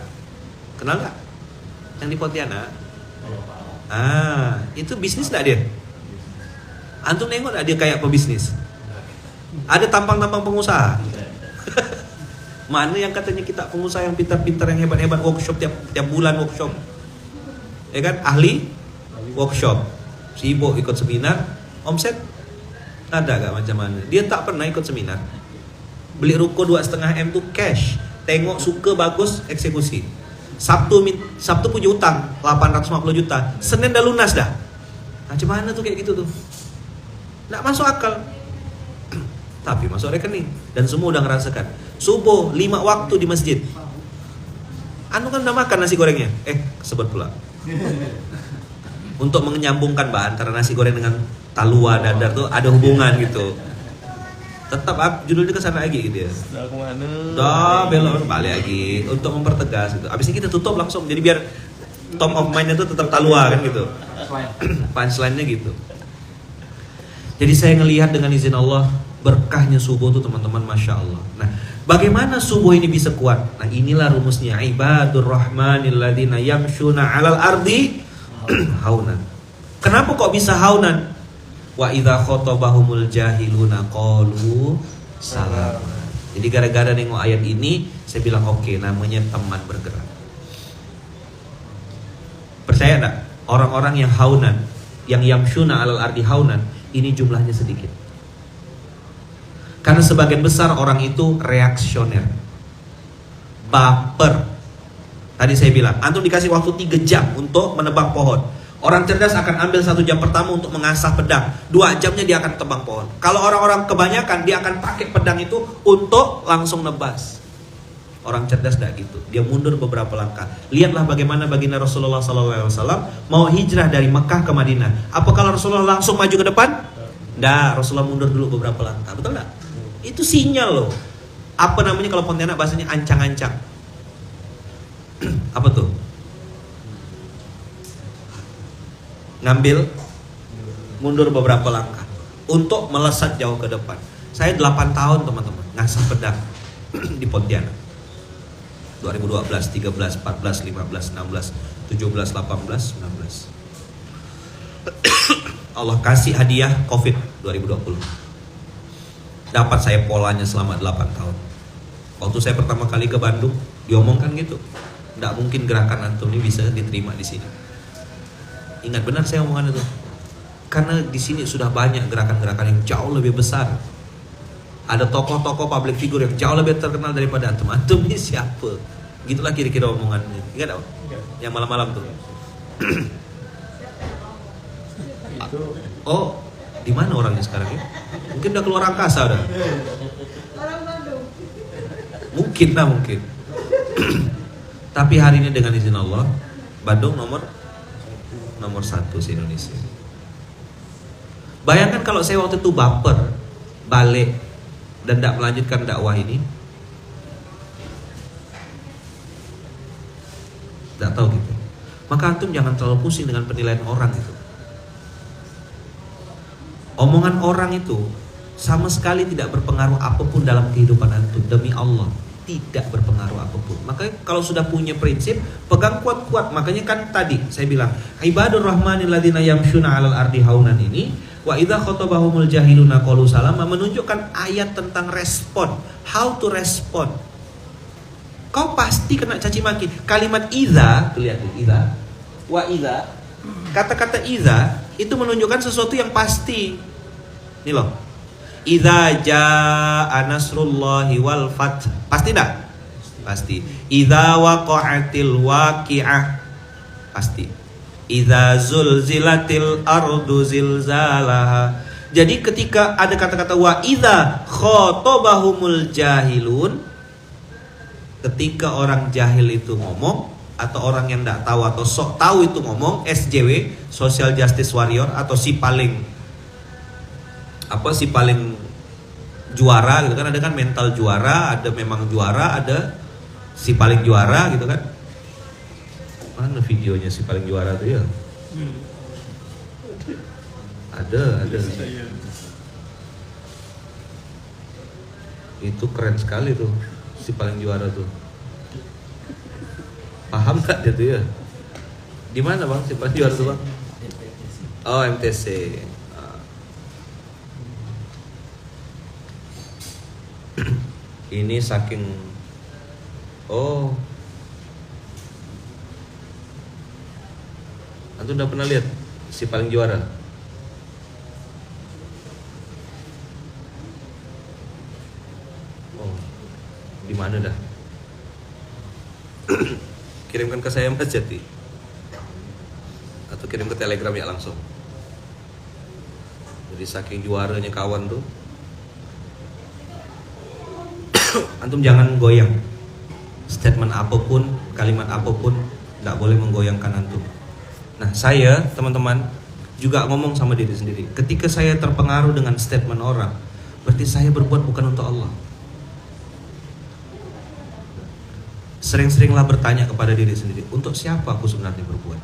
Kenal nggak? Yang di Pontianak? Itu bisnis nggak dia? Antum nengok nggak dia kayak pebisnis? Ada tampang-tampang pengusaha. Mana yang katanya kita pengusaha yang pintar-pintar, yang hebat-hebat, workshop tiap bulan workshop, ya kan? Ahli workshop, sibuk ikut seminar, omset ada gak macam mana? Dia tak pernah ikut seminar. Beli ruko 2,5 M tuh cash. Tengok suka bagus, eksekusi. Sabtu punya utang 850 juta. Senin dah lunas dah. Macam mana tuh kayak gitu tuh? Nggak masuk akal. Tapi masuk rekening. Dan semua udah ngerasakan. Subuh 5 waktu di masjid. Anu kan udah makan nasi gorengnya. Kesebut pula. Untuk menyambungkan antara nasi goreng dengan talua dadar tuh ada hubungan gitu. Tetap judulnya ke sana lagi gitu ya. Udah kemana? Dah belok balik lagi untuk mempertegas gitu. Abis ini kita tutup langsung. Jadi biar top of mind itu tetap talua kan gitu. Punchline-nya gitu. Jadi saya ngelihat dengan izin Allah berkahnya subuh tuh teman-teman, masya Allah. Nah, bagaimana subuh ini bisa kuat? Nah, inilah rumusnya. Ibadur rahmanil ladzina yamshuna 'alal ardi haunan. Kenapa kok bisa haunan? Wa idza khotabahumul jahiluna qalu salama. Jadi gara-gara nengok ayat ini, saya bilang oke, namanya teman bergerak. Percaya enggak? Orang-orang yang haunan, yang yamshuna 'alal ardi haunan, ini jumlahnya sedikit. Karena sebagian besar orang itu reaksioner, baper. Tadi saya bilang, antum dikasih waktu 3 jam untuk menebang pohon. Orang cerdas akan ambil 1 jam pertama untuk mengasah pedang, 2 jamnya dia akan tebang pohon. Kalau orang-orang kebanyakan, dia akan pakai pedang itu untuk langsung nebas. Orang cerdas tidak gitu, dia mundur beberapa langkah. Lihatlah bagaimana baginda Rasulullah SAW mau hijrah dari Mekah ke Madinah. Apakah Rasulullah langsung maju ke depan? Tidak, Rasulullah mundur dulu beberapa langkah. Betul tidak? Itu sinyal loh. Apa namanya kalau Pontianak bahasanya ancang-ancang. Apa tuh? Ngambil mundur beberapa langkah untuk melesat jauh ke depan. Saya 8 tahun teman-teman ngasah pedang di Pontianak. 2012, 13, 14, 15, 16, 17, 18, 19. Allah kasih hadiah Covid 2020. Dapat saya polanya selama 8 tahun. Waktu saya pertama kali ke Bandung, diomongkan gitu. Tidak mungkin gerakan antum ini bisa diterima di sini. Ingat benar saya omongan itu. Karena di sini sudah banyak gerakan-gerakan yang jauh lebih besar. Ada tokoh-tokoh public figure yang jauh lebih terkenal daripada antum. Antum ini siapa? Gitulah kira-kira omongannya. Ingat tak? Yang malam-malam tuh. Itu Oh, di mana orangnya sekarang ya? Mungkin udah keluar angkasa udah. Orang Bandung. Mungkin. Tapi hari ini dengan izin Allah, Bandung nomor 1 se-Indonesia. Bayangkan kalau saya waktu itu baper, balik dan tidak melanjutkan dakwah ini, tidak tahu gitu. Maka antum jangan terlalu pusing dengan penilaian orang itu. Omongan orang itu sama sekali tidak berpengaruh apapun dalam kehidupan antum, demi Allah. Tidak berpengaruh apapun. Makanya kalau sudah punya prinsip, pegang kuat-kuat. Makanya kan tadi saya bilang, ibadur rahmanil ladzina yamshuna 'alal ardi haunan ini, wa idza khotabahumul jahiluna qalu salama, menunjukkan ayat tentang respon, how to respond. Kau pasti kena caci maki. Kalimat idza, tuh lihat tuh, idza. Wa idza. Kata-kata idza itu menunjukkan sesuatu yang pasti. Ini loh. Idza jaa nasrullahi wal fath. Pasti enggak? Pasti. Idza waqa'atil waqi'ah. Pasti. Idza zulzilatil ardu zilzalaha. Jadi ketika ada kata-kata wa idza khotabahumul jahilun, ketika orang jahil itu ngomong, atau orang yang enggak tahu atau sok tahu itu ngomong, SJW, social justice warrior, atau si paling juara gitu kan, ada kan mental juara, ada memang juara, ada si paling juara gitu kan. Mana videonya si paling juara tuh ya? Ada. Itu keren sekali tuh, si paling juara tuh. Paham nggak dia tuh ya? Di mana bang si paling juara tuh bang? Oh MTC. Ini saking Antum udah pernah lihat si paling juara? Oh, di mana dah? Kirimkan ke saya Mas Jati, atau kirim ke Telegram ya langsung. Jadi saking juaranya kawan tuh, antum jangan goyang. Statement apapun, kalimat apapun, tidak boleh menggoyangkan antum. Nah, saya, teman-teman, juga ngomong sama diri sendiri. Ketika saya terpengaruh dengan statement orang, berarti saya berbuat bukan untuk Allah. Sering-seringlah bertanya kepada diri sendiri, untuk siapa aku sebenarnya berbuat?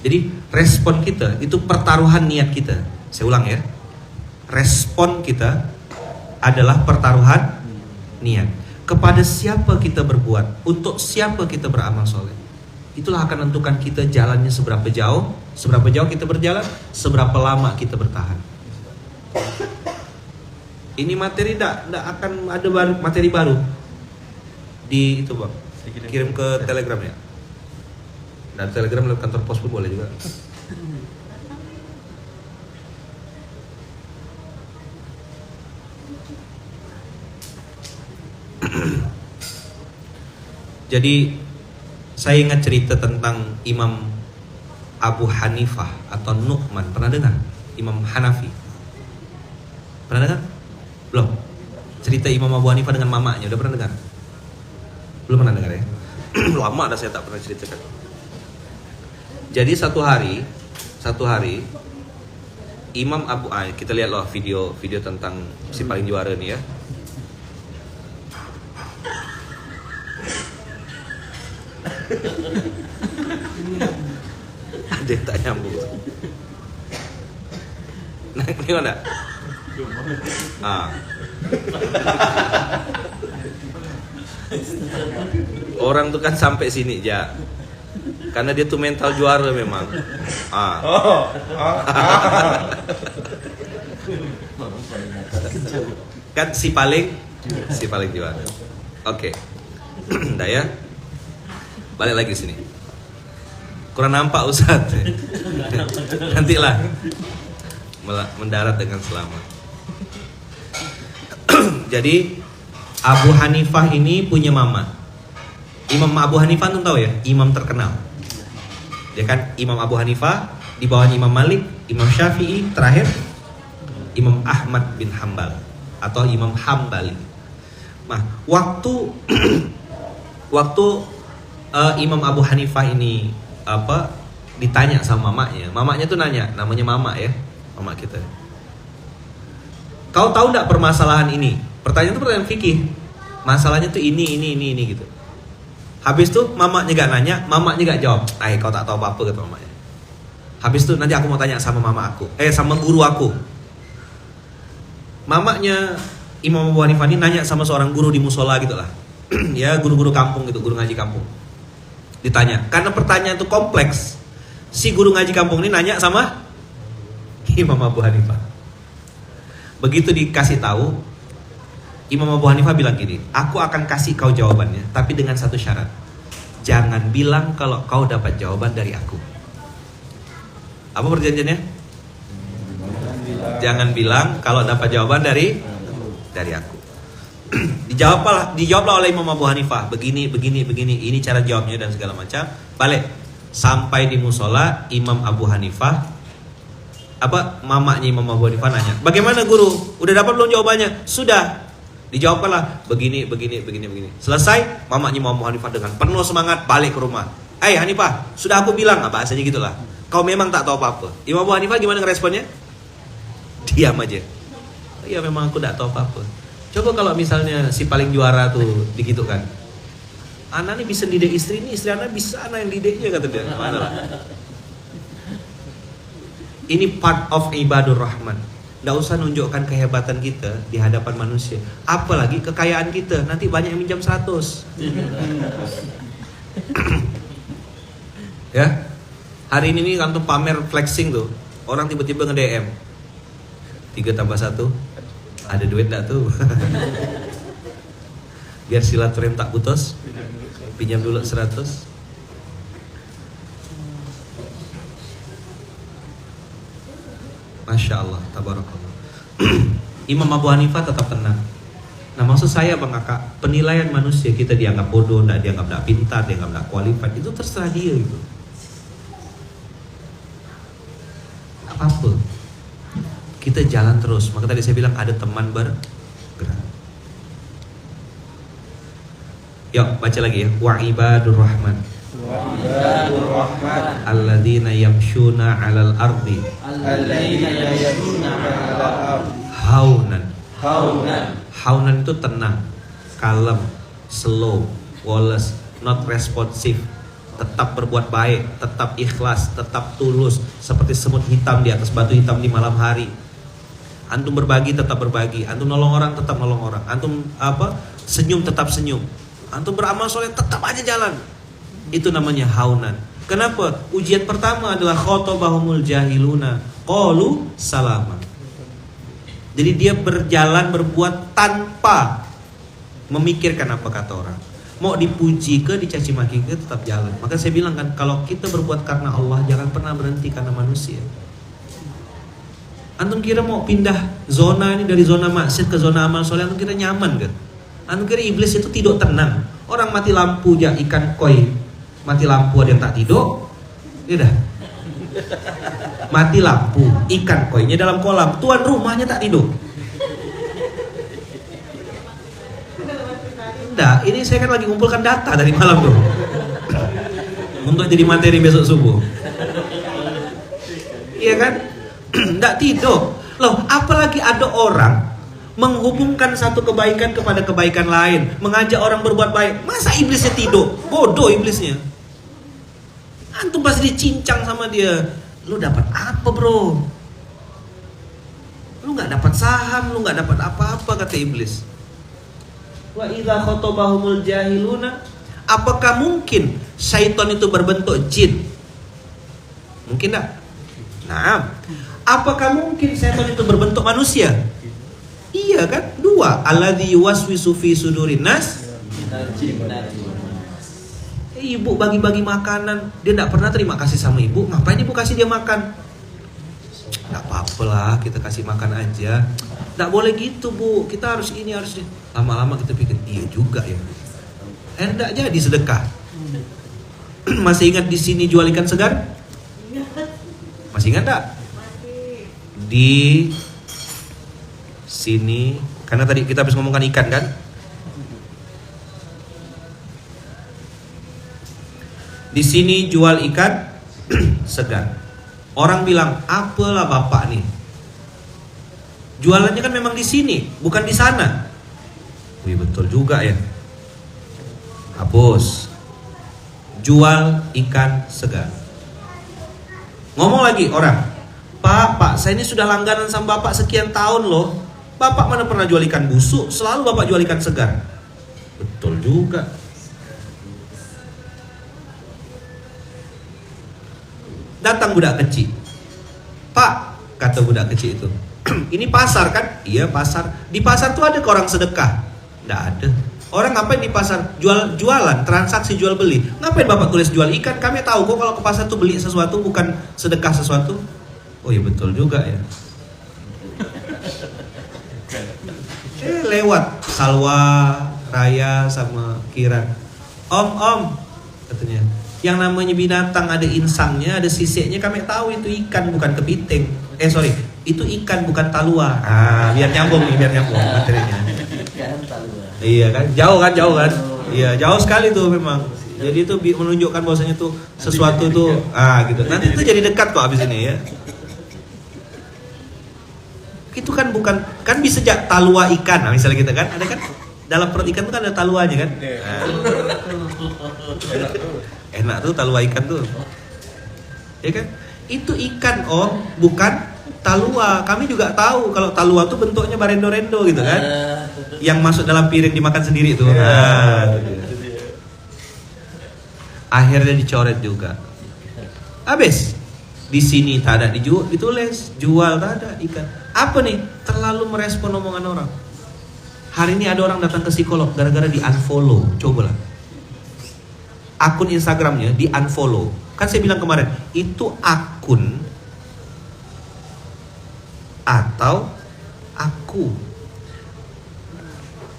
Jadi, respon kita, itu pertaruhan niat kita. Saya ulang ya. Respon kita adalah pertaruhan niat. Kepada siapa kita berbuat, untuk siapa kita beramal soleh. Itulah akan menentukan kita jalannya seberapa jauh kita berjalan, seberapa lama kita bertahan. Ini materi tidak akan ada materi baru di itu bang. Kirim ke Telegram ya. Dan Telegram lewat kantor pos pun boleh juga. Jadi saya ingat cerita tentang Imam Abu Hanifah atau Nu'man. Pernah dengar? Imam Hanafi. Pernah dengar? Belum? Cerita Imam Abu Hanifah dengan mamanya. Udah pernah dengar? Belum pernah dengar ya? Lama dah saya tak pernah ceritakan. Jadi satu hari Imam Abu kita lihat loh video tentang si paling juara nih ya. Ada yang tak nyambung. Nah, ini mana? Orang tuh kan sampai sini aja. Karena dia tuh mental juara memang. Kan si paling juara. Oke. Dah ya. Balik lagi sini. Kurang nampak Ustaz. Nantilah mendarat dengan selamat. Jadi Abu Hanifah ini punya mama. Imam Abu Hanifah tuh tahu ya, imam terkenal. Dia kan Imam Abu Hanifah, di bawahnya Imam Malik, Imam Syafi'i, terakhir Imam Ahmad bin Hambal atau Imam Hambali. Nah, waktu Imam Abu Hanifah ini ditanya sama mamanya tuh nanya, namanya mama ya, mama kita. Kau tahu enggak permasalahan ini? Pertanyaan itu pertanyaan fikih. Masalahnya tuh ini gitu. Habis tuh mamanya gak nanya, mamanya gak jawab. Kau tak tahu apa-apa kata mamanya. Habis tuh nanti aku mau tanya sama sama guru aku. Mamanya Imam Abu Hanifah ini nanya sama seorang guru di musola gitu lah. Ya guru-guru kampung gitu, guru ngaji kampung. Ditanya, karena pertanyaan itu kompleks. Si guru ngaji kampung ini nanya sama Imam Abu Hanifah. Begitu dikasih tahu, Imam Abu Hanifah bilang gini, aku akan kasih kau jawabannya, tapi dengan satu syarat. Jangan bilang kalau kau dapat jawaban dari aku. Apa perjanjiannya? Jangan bilang kalau dapat jawaban dari aku. Dijawablah oleh Imam Abu Hanifah, begini, ini cara jawabnya dan segala macam. Balik sampai di musola, Imam Abu Hanifah, mamanya Imam Abu Hanifah nanya, bagaimana guru? Udah dapat belum jawabannya? Sudah. Dijawabkanlah begini. Selesai, mamanya Imam Abu Hanifah dengan penuh semangat balik ke rumah. Hanifah, sudah aku bilang, bahasanya gitulah. Kau memang tak tahu apa-apa. Imam Abu Hanifah gimana responnya? Diam aja. Iya memang aku tak tahu apa-apa. Coba kalau misalnya si paling juara tuh begitu kan. Anak ini bisa didik istri ini, istri anak bisa anak yang didiknya kata dia. Mana lah. Ini part of ibadur rahman. Nggak usah nunjukkan kehebatan kita di hadapan manusia. Apalagi kekayaan kita. Nanti banyak yang minjam 100. Ya. Hari ini nih kantor pamer flexing tuh. Orang tiba-tiba nge-DM. 3 tambah 1. Ada duit gak tuh? Biar silaturahim tak putus. Pinjam dulu 100. Masya Allah, tabarakallah. Imam Abu Hanifah tetap tenang. Nah maksud saya Bang Kakak, penilaian manusia kita dianggap bodoh, dianggap tidak pintar, dianggap tidak qualified, itu terserah dia gitu. Apa-apa. Kita jalan terus. Maka tadi saya bilang ada teman bergerak. Yuk baca lagi ya. Wa ibadur rahman alladzina yamshuna 'alal ardi haunan. Haunan itu tenang, kalem, slow, woles, not responsive, tetap berbuat baik, tetap ikhlas, tetap tulus, seperti semut hitam di atas batu hitam di malam hari. Antum berbagi tetap berbagi, antum nolong orang tetap nolong orang, antum senyum tetap senyum, antum beramal soleh tetap aja jalan. Itu namanya haunan. Kenapa? Ujian pertama adalah khotabahumul jahiluna qalu salama. Jadi dia berjalan berbuat tanpa memikirkan apa kata orang. Mau dipuji ke dicaci maki ke tetap jalan. Maka saya bilang kan, kalau kita berbuat karena Allah jangan pernah berhenti karena manusia. Antum kira mau pindah zona ini dari zona maksiat ke zona amal soleh, antum kira nyaman kan? Antum kira iblis itu tidur tenang. Orang mati lampu aja ikan koi mati lampu ada yang tak tidur, ya dah. Mati lampu, ikan koinya dalam kolam, tuan rumahnya tak tidur. Enggak, ini saya kan lagi ngumpulkan data dari malam tuh untuk jadi materi besok subuh. Iya kan? Enggak tidur. Loh, apalagi ada orang menghubungkan satu kebaikan kepada kebaikan lain, mengajak orang berbuat baik. Masa iblisnya tidur? Bodoh iblisnya. Antum pasti dicincang sama dia. Lu dapat apa bro? Lu gak dapat saham, lu gak dapat apa-apa, kata iblis. Wa idza khotabahumul jahiluna. Apakah mungkin syaitan itu berbentuk jin? Mungkin tak? Nah, apakah mungkin syaitan itu berbentuk manusia? Iya kan? 2. Alladzi yuwaswisu fi sudurin nas. Ibu bagi-bagi makanan, dia tidak pernah terima kasih sama ibu. Ngapain ibu kasih dia makan? Nggak apa-apa lah, kita kasih makan aja. Nggak boleh gitu bu, kita harus ini harus ini. Lama-lama kita pikir, iya juga ya. Nggak jadi sedekah. Masih ingat di sini jual ikan segar? Masih ingat nggak? Di sini, karena tadi kita habis ngomongkan ikan kan? Di sini jual ikan segar. Orang bilang, apalah bapak nih? Jualannya kan memang di sini, bukan di sana. Wih betul juga ya. Hapus. Jual ikan segar. Ngomong lagi orang, Pak, saya ini sudah langganan sama bapak sekian tahun loh. Bapak mana pernah jual ikan busuk, selalu bapak jual ikan segar. Betul juga. Datang budak kecil. Pak, kata budak kecil itu, ini pasar kan? Iya pasar. Di pasar tuh ada ke orang sedekah? Nggak ada. Orang ngapain di pasar? Jualan, transaksi jual beli. Ngapain bapak tulis jual ikan? Kami tahu kok kalau ke pasar tuh beli sesuatu bukan sedekah sesuatu. Oh iya betul juga ya. Lewat Salwa, Raya sama Kiran. Om, katanya. Yang namanya binatang ada insangnya, ada sisiknya, kami tahu itu ikan bukan kepiting. Itu ikan bukan talua. Biar nyambung materinya. Iya kan, jauh kan. Iya, jauh sekali tuh memang. Jadi itu menunjukkan bahwasanya tuh sesuatu tuh, gitu. Nanti itu jadi dekat kok abis ini ya. Itu kan bukan, kan bisa talua ikan. Nah, misalnya kita kan, ada kan dalam perut ikan tuh kan ada taluanya kan. Enak tuh talua ikan tuh. Ya kan? Itu ikan bukan Talua, kami juga tahu kalau talua tuh bentuknya barendo-rendo gitu kan. Yang masuk dalam piring dimakan sendiri tuh. Itu dia. Akhirnya dicoret juga. Habis. Di sini tak ada ditulis, jual tak ada ikan. Apa nih? Terlalu merespon omongan orang. Hari ini ada orang datang ke psikolog gara-gara di unfollow. Cobalah. Akun Instagramnya di unfollow. Kan saya bilang kemarin, itu akun atau aku.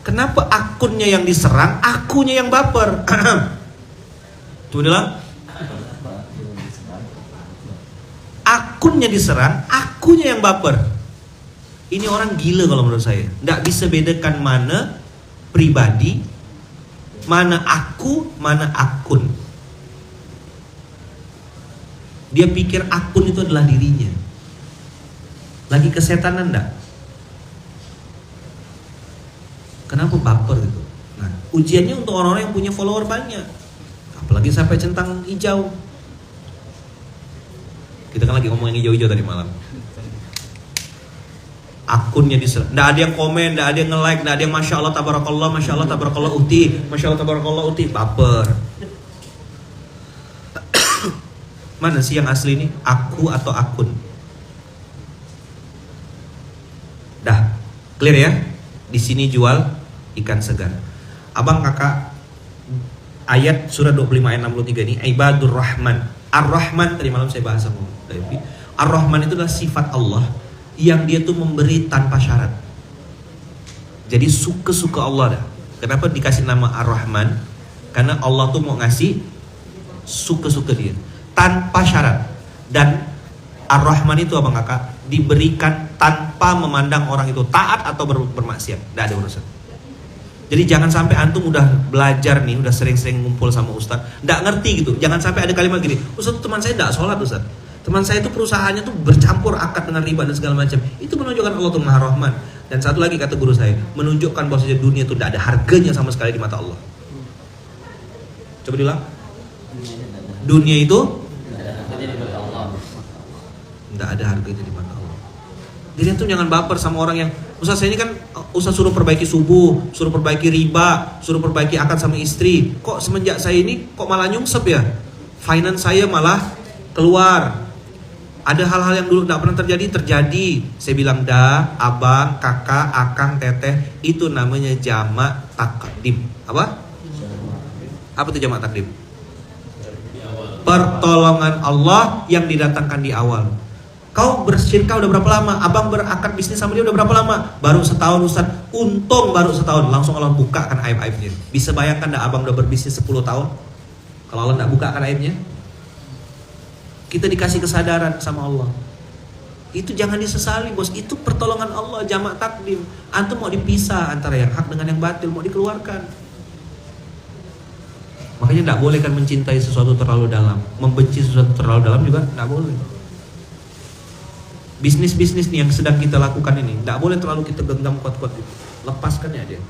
Kenapa akunnya yang diserang, akunya yang baper? Coba bilang. Akunnya diserang, akunya yang baper. Ini orang gila kalau menurut saya. Nggak bisa bedakan mana pribadi, mana aku, mana akun. Dia pikir akun itu adalah dirinya. Lagi kesetanan enggak? Kenapa baper gitu? Nah, ujiannya untuk orang-orang yang punya follower banyak. Apalagi sampai centang hijau. Kita kan lagi ngomong yang hijau-hijau tadi malam. Akunnya diserang. Nggak ada yang komen, nggak ada yang nge-like, nggak ada yang Masya Allah tabarakallah uti, Masya Allah tabarakallah uti. Baper. Mana sih yang asli ini? Aku atau akun? Dah, clear ya? Di sini jual ikan segar. Abang kakak, ayat surah 25 ayat 63 ini, Ibadur Rahman. Ar-Rahman tadi malam saya bahas sama David. Ar-Rahman itu adalah sifat Allah yang dia tuh memberi tanpa syarat. Jadi suka-suka Allah dah. Kenapa dikasih nama Ar-Rahman? Karena Allah tuh mau ngasih suka-suka dia tanpa syarat. Dan Ar-Rahman itu abang kakak diberikan tanpa memandang orang itu taat atau bermaksiat. Tidak ada urusan. Jadi jangan sampai antum udah belajar nih, udah sering-sering ngumpul sama Ustaz, nggak ngerti gitu. Jangan sampai ada kalimat gini, Ustaz teman saya nggak sholat Ustaz. Teman saya itu perusahaannya tuh bercampur akad dengan riba dan segala macam. Itu menunjukkan Allah tuh Maha Rahman. Dan satu lagi kata guru saya, menunjukkan bahwa dunia itu tidak ada harganya sama sekali di mata Allah. Coba diulang. Dunia itu tidak ada harganya di mata Allah. Jadi antum jangan baper sama orang yang Ustaz saya ini kan Ustaz suruh perbaiki subuh, suruh perbaiki riba, suruh perbaiki akad sama istri. Kok semenjak saya ini kok malah nyungsep ya? Finance saya malah keluar. Ada hal-hal yang dulu tidak pernah terjadi. Saya bilang dah, abang, kakak, akang, teteh, itu namanya jamak takdim. Apa? Apa itu jamak takdim? Pertolongan Allah yang didatangkan di awal. Kau bersyirkah udah berapa lama? Abang berakad bisnis sama dia udah berapa lama? Baru setahun Ustaz. Untung baru setahun. Langsung Allah bukakan aib-aibnya. Bisa bayangkan dah abang udah berbisnis 10 tahun? Kalau Allah tidak bukakan aibnya? Kita dikasih kesadaran sama Allah. Itu jangan disesali bos. Itu pertolongan Allah, jamak takdim. Antum mau dipisah antara yang hak dengan yang batil, mau dikeluarkan. Makanya tidak boleh kan mencintai sesuatu terlalu dalam. Membenci sesuatu terlalu dalam juga tidak boleh. Bisnis-bisnis nih yang sedang kita lakukan ini tidak boleh terlalu kita genggam kuat-kuat gitu. Lepaskan ya dia.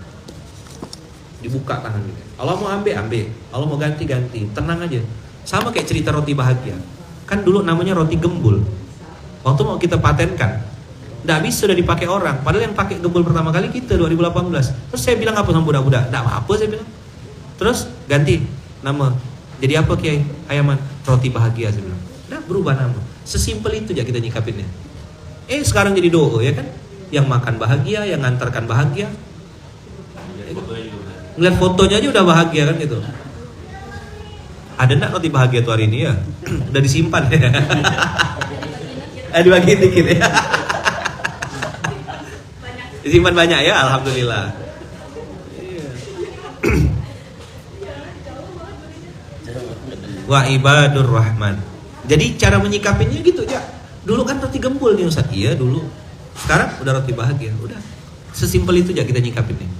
Dibuka tangan kita. Allah mau ambil. Allah mau ganti. Tenang aja. Sama kayak cerita roti bahagia. Kan dulu namanya roti gembul. Waktu mau kita patenkan, tidak bisa sudah dipakai orang. Padahal yang pakai gembul pertama kali kita 2018. Terus saya bilang apa sama budak-budak? Tidak apa-apa saya bilang. Terus ganti nama. Jadi apa Kiai? Ayaman roti bahagia saya bilang. Tidak berubah nama. Sesimpel itu aja kita nyikapinnya. Sekarang jadi doa ya kan? Yang makan bahagia, yang ngantarkan bahagia. Ngeliat fotonya aja udah bahagia kan gitu. Ada enggak roti bahagia tuh hari ini ya? Udah disimpan ya. Dibagiin dikit ya. Disimpan banyak ya, alhamdulillah. Wa ibadur rahman. Jadi cara menyikapinya gitu ya. Dulu kan roti gembul nih Ustaz. Iya dulu. Sekarang udah roti bahagia. Udah. Sesimpel itu aja kita nyikapin nih.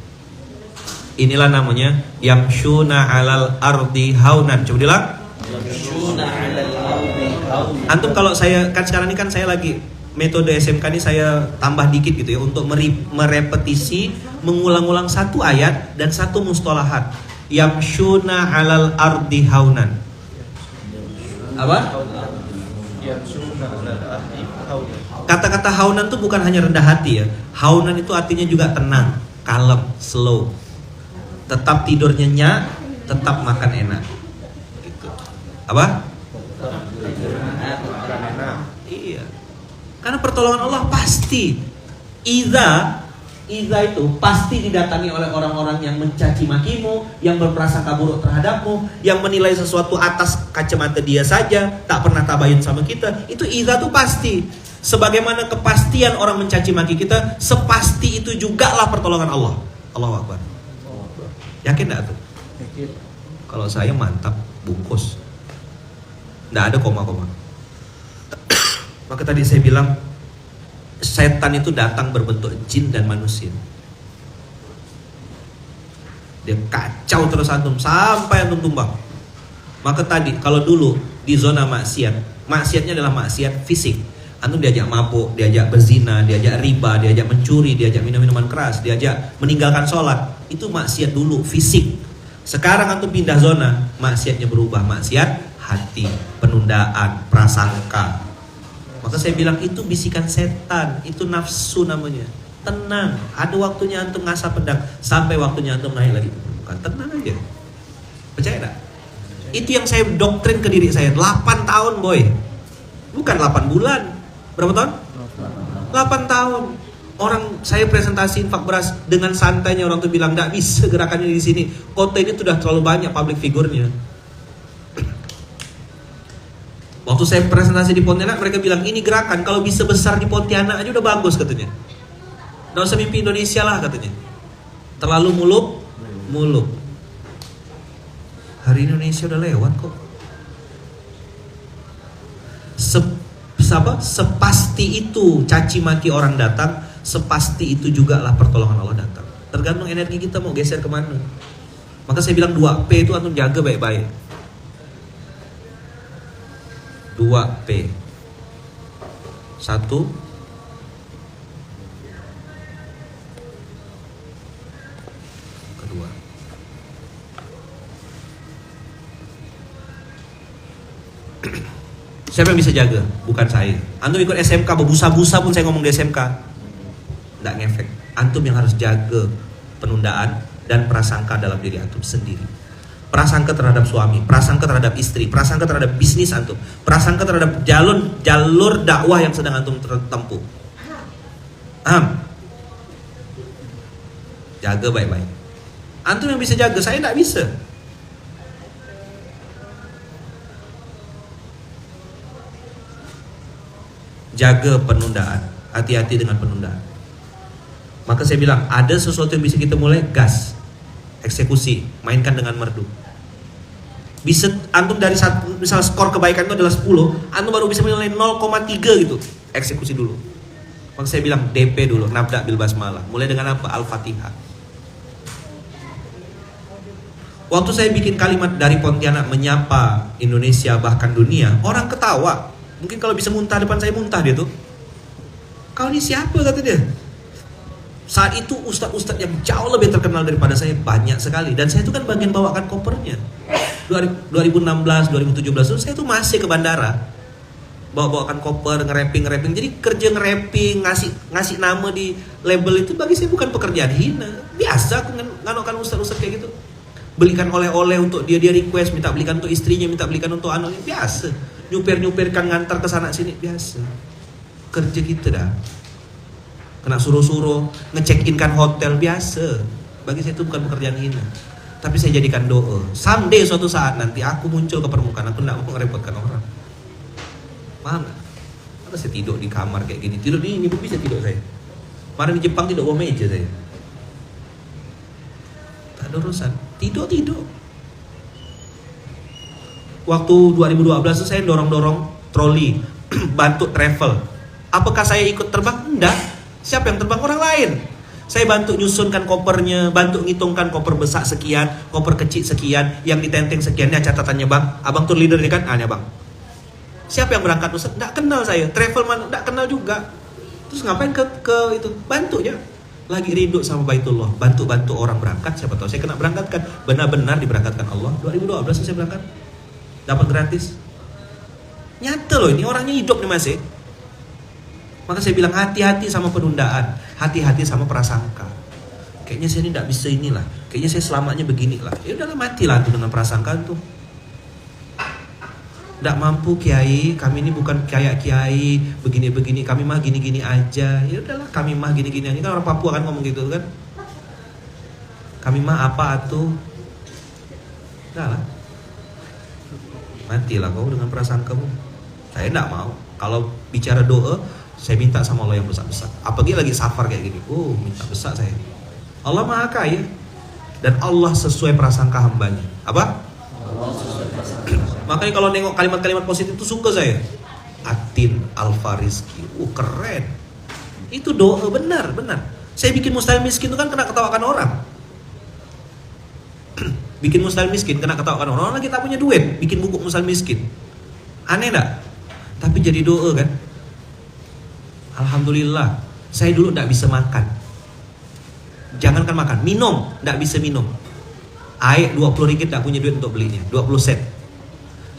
Inilah namanya yamshuna 'alal ardi haunan. Coba bilang. Yamshuna 'alal ardi haunan. Antum kalau saya kan sekarang ini kan saya lagi metode SMK ini saya tambah dikit gitu ya untuk merepetisi, mengulang-ulang satu ayat dan satu mustalahat. Yamshuna 'alal ardi haunan. Apa? Kata Kata-kata haunan itu bukan hanya rendah hati ya. Haunan itu artinya juga tenang, kalem, slow. Tetap tidur nyenyak, tetap makan enak. Gitu. Apa? Iya. Karena pertolongan Allah pasti. Iza itu pasti didatangi oleh orang-orang yang mencaci makimu, yang berprasangka buruk terhadapmu, yang menilai sesuatu atas kacamata dia saja, tak pernah tabayun sama kita. Itu iza tuh pasti. Sebagaimana kepastian orang mencaci maki kita, sepasti itu juga lah pertolongan Allah. Allahu Akbar. Yakin gak tuh? Kalau saya mantap, bungkus. Nggak ada koma-koma. Maka tadi saya bilang, setan itu datang berbentuk jin dan manusia. Dia kacau terus antum sampai antum tumbang. Maka tadi kalau dulu di zona maksiat, maksiatnya adalah maksiat fisik. Antum diajak mabuk, diajak berzina, diajak riba, diajak mencuri, diajak minum minuman keras, diajak meninggalkan sholat. Itu maksiat dulu fisik. Sekarang antum pindah zona, maksiatnya berubah, maksiat hati, penundaan, prasangka. Maka saya bilang itu bisikan setan, itu nafsu namanya. Tenang, ada waktunya antum ngasah pedang, sampai waktunya antum naik lagi. Bukan, tenang aja. Percaya tak? Itu yang saya doktrin ke diri saya. 8 tahun boy, bukan 8 bulan. Berapa tahun? 8 tahun. Orang saya presentasi infak beras dengan santainya, orang tuh bilang nggak bisa gerakannya di sini. Kota ini sudah terlalu banyak public figurnya. Waktu saya presentasi di Pontianak, mereka bilang ini gerakan kalau bisa besar di Pontianak aja udah bagus katanya. Nggak usah mimpi Indonesia lah katanya. Terlalu muluk. Hari Indonesia udah lewat kok. Sepasti itu caci maki orang datang, sepasti itu juga lah pertolongan Allah datang. Tergantung energi kita mau geser kemana. Maka saya bilang 2P itu antum jaga baik-baik. 2P. 1 kedua. Siapa yang bisa jaga? Bukan saya. Antum ikut SMK berbusa-busa pun saya ngomong di SMK, nggak ngefek. Antum yang harus jaga penundaan dan prasangka dalam diri antum sendiri. Prasangka terhadap suami, prasangka terhadap istri, prasangka terhadap bisnis antum, prasangka terhadap jalur dakwah yang sedang antum tempuh. Jaga baik-baik. Antum yang bisa jaga, saya tidak bisa. Jaga penundaan, hati-hati dengan penundaan. Maka saya bilang ada sesuatu yang bisa kita mulai, gas, eksekusi, mainkan dengan merdu. Bisa antum dari misal skor kebaikan itu adalah 10, antum baru bisa menilai 0,3 gitu, eksekusi dulu. Maka saya bilang DP dulu, nabda bil basmalah. Mulai dengan apa? Al-Fatihah. Waktu saya bikin kalimat dari Pontianak menyapa Indonesia bahkan dunia, orang ketawa. Mungkin kalau bisa muntah depan saya, muntah dia tuh. Kau ini siapa kata dia? Saat itu ustadz-ustadz yang jauh lebih terkenal daripada saya banyak sekali. Dan saya itu kan bagian bawakan kopernya. 2016, 2017 itu saya tuh masih ke bandara. Bawakan koper, nge-rapping. Jadi kerja nge-rapping, ngasih nama di label itu bagi saya bukan pekerjaan hina. Biasa aku nganokan ustadz-ustadz kayak gitu. Belikan oleh-oleh untuk dia request, minta belikan untuk istrinya, minta belikan untuk anaknya, biasa. Nyupir-nyupirkan ngantar ke sana sini, biasa. Kerja gitu dah. Kena suruh-suruh, ngecekinkan hotel, biasa. Bagi saya itu bukan pekerjaan hina. Tapi saya jadikan doa. Someday suatu saat nanti aku muncul ke permukaan, aku tidak mau merepotkan orang. Paham gak? Maka saya tidur di kamar kayak gini. Tidur di ini pun bisa tidur saya. Kemarin di Jepang tidur bawah meja saya. Tak ada urusan. Tidur. Waktu 2012 itu saya dorong-dorong troli, bantu travel. Apakah saya ikut terbang? Enggak. Siapa yang terbang? Orang lain. Saya bantu nyusunkan kopernya, bantu ngitungkan koper besar sekian, koper kecil sekian, yang ditenteng sekiannya catatannya bang. Abang tour leader ini kan? Ah, ya bang. Siapa yang berangkat Ustaz? Nggak kenal saya. Travel mana? Nggak kenal juga. Terus ngapain ke itu? Bantu ya. Lagi rindu sama Baitullah. Bantu orang berangkat. Siapa tahu saya kena berangkatkan. Benar-benar diberangkatkan Allah. 2012 saya berangkat. Dapat gratis. Nyata loh ini, orangnya hidup nih masih. Maka saya bilang hati-hati sama penundaan, hati-hati sama prasangka. Kayaknya saya ini tidak bisa inilah, kayaknya saya selamatnya beginilah. Ya udahlah, matilah tuh dengan prasangka tuh. Tidak mampu kiai, kami ini bukan kayak kiai begini-begini, kami mah gini-gini aja. Ya udahlah, kami mah gini-gini aja. Kan orang Papua kan ngomong gitu kan. Kami mah apa atuh? Udahlah. Matilah kau dengan prasangkamu. Saya tidak mau. Kalau bicara doa, saya minta sama Allah yang besar-besar. Apalagi lagi safar kayak gini. Minta besar saya. Allah Maha Kaya. Dan Allah sesuai prasangka hambanya. Apa? Makanya kalau nengok kalimat-kalimat positif itu suka saya. Atin Al-Farizki. Keren. Itu doa benar. Saya bikin mustahil miskin itu kan kena ketawakan orang. Bikin mustahil miskin kena ketawakan orang. Orang kita punya duit bikin buku mustahil miskin. Aneh enggak? Tapi jadi doa kan. Alhamdulillah. Saya dulu enggak bisa makan. Jangankan makan, minum enggak bisa minum. Air 20 ringgit enggak punya duit untuk belinya, 20 sen.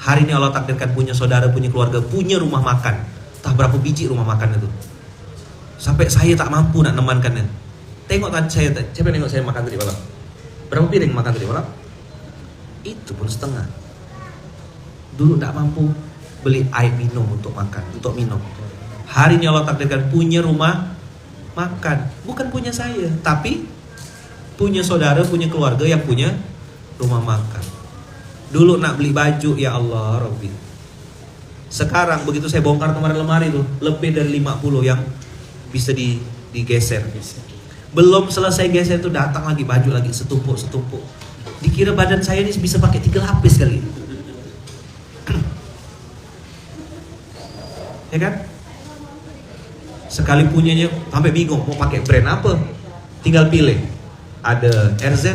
Hari ini Allah takdirkan punya saudara, punya keluarga, punya rumah makan. Entah berapa biji rumah makan itu. Sampai saya tak mampu nak nemankannya. Tengok tadi saya, siapa yang nengok saya makan tadi malam? Berapa piring makan tadi malam? Itu pun setengah. Dulu tidak mampu beli air minum untuk makan, untuk minum. Hari ini Allah takdirkan punya rumah makan. Bukan punya saya, tapi punya saudara, punya keluarga yang punya rumah makan. Dulu nak beli baju, ya Allah Rabbi. Sekarang begitu saya bongkar kemarin lemari tuh, lebih dari 50 yang bisa digeser. Belum selesai geser itu datang lagi baju lagi setumpuk. Dikira badan saya ini bisa pakai 3 lapis kali. Ya kan? Sekali punyanya sampai bingung mau pakai brand apa. Tinggal pilih. Ada RZ,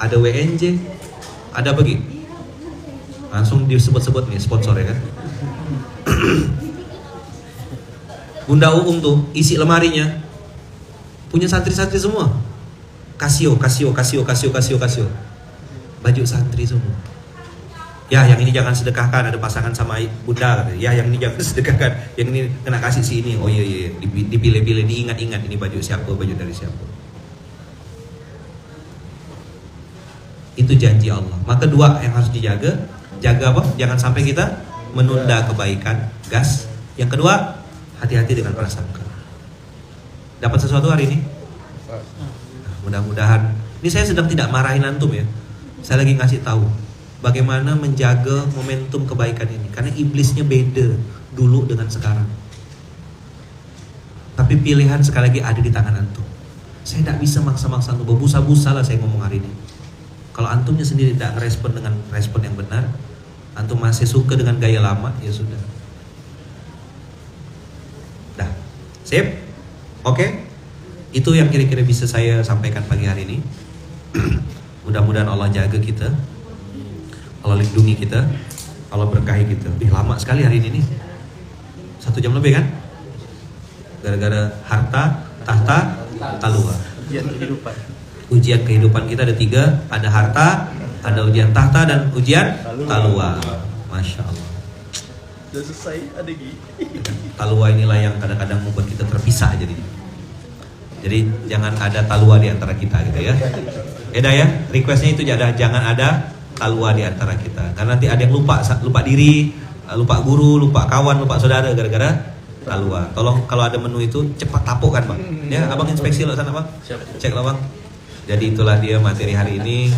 ada WNJ, ada apa lagi? Langsung disebut-sebut nih sponsor ya kan. Bunda Uung tuh isi lemarinya punya santri-santri semua. Casio. Baju santri semua. Ya, yang ini jangan sedekahkan, ada pasangan sama bunda. Ya, yang ini jangan sedekahkan, yang ini kena kasih si ini. Oh iya, dipilih-pilih, diingat-ingat ini baju siapa, baju dari siapa. Itu janji Allah. Maka dua yang harus dijaga. Jaga apa? Jangan sampai kita menunda kebaikan. Gas. Yang kedua, hati-hati dengan prasangka. Dapat sesuatu hari ini? Nah, mudah-mudahan. Ini saya sedang tidak marahin antum ya. Saya lagi ngasih tahu bagaimana menjaga momentum kebaikan ini. Karena iblisnya beda dulu dengan sekarang. Tapi pilihan sekali lagi ada di tangan antum. Saya tidak bisa maksa-maksa antum. Berbusa-busa lah saya ngomong hari ini. Kalau antumnya sendiri tidak ngerespon dengan respon yang benar, antum masih suka dengan gaya lama, ya sudah. Dah, sip? Oke? Itu yang kira-kira bisa saya sampaikan pagi hari ini. Mudah-mudahan Allah jaga kita, Allah lindungi kita, Allah berkahi kita. Lama sekali hari ini nih, 1 jam lebih kan? Gara-gara harta, tahta, talua. Ujian kehidupan kita ada 3, ada harta, ada ujian tahta, dan ujian talua. Masya Allah. Sudah selesai, ada lagi. Talua inilah yang kadang-kadang membuat kita terpisah jadi jangan ada talua di antara kita gitu ya. Ya, requestnya itu jangan ada talua di antara kita. Karena nanti ada yang lupa diri, lupa guru, lupa kawan, lupa saudara gara-gara talua. Tolong kalau ada menu itu cepat tapuk kan Bang. Ya, Abang inspeksi loh sana Bang. Cek lah Bang. Jadi itulah dia materi hari ini.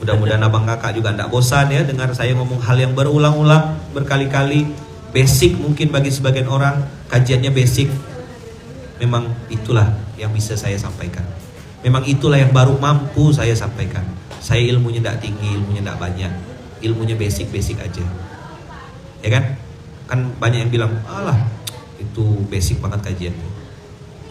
Mudah-mudahan abang kakak juga tidak bosan ya dengar saya ngomong hal yang berulang-ulang berkali-kali. Basic mungkin bagi sebagian orang, kajiannya basic. Memang itulah yang bisa saya sampaikan. Memang itulah yang baru mampu saya sampaikan. Saya ilmunya tidak tinggi, ilmunya tidak banyak. Ilmunya basic-basic aja. Ya kan? Kan banyak yang bilang, alah itu basic banget kajiannya.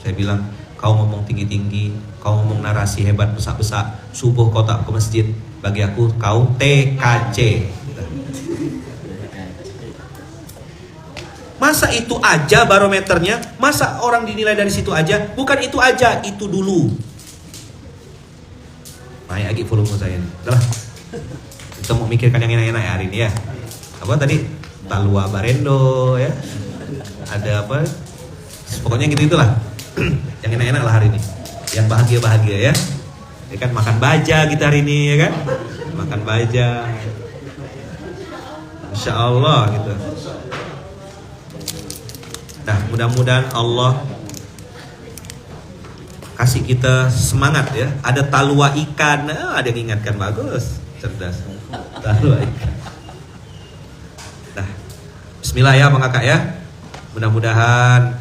Saya bilang, kau ngomong tinggi-tinggi, kau ngomong narasi hebat besar-besar, subuh kau tak ke masjid, bagi aku kau TKC. Masa itu aja barometernya? Masa orang dinilai dari situ aja? Bukan itu aja, itu dulu. Naik lagi volume saya nih. Udah lah. Kita mau mikirkan yang enak-enak ya hari ini ya. Apa tadi? Talua Barendo ya. Ada apa? Pokoknya gitu itulah. Yang enak-enak lah hari ini. Yang bahagia-bahagia ya. Ya kan makan baja kita hari ini ya kan. Makan baja. Insya Allah gitu. Nah mudah-mudahan Allah kasih kita semangat ya. Ada talua ikan, ada yang ingatkan, bagus, cerdas. Talua ikan. Nah, bismillah ya Bang Kakak ya. Mudah-mudahan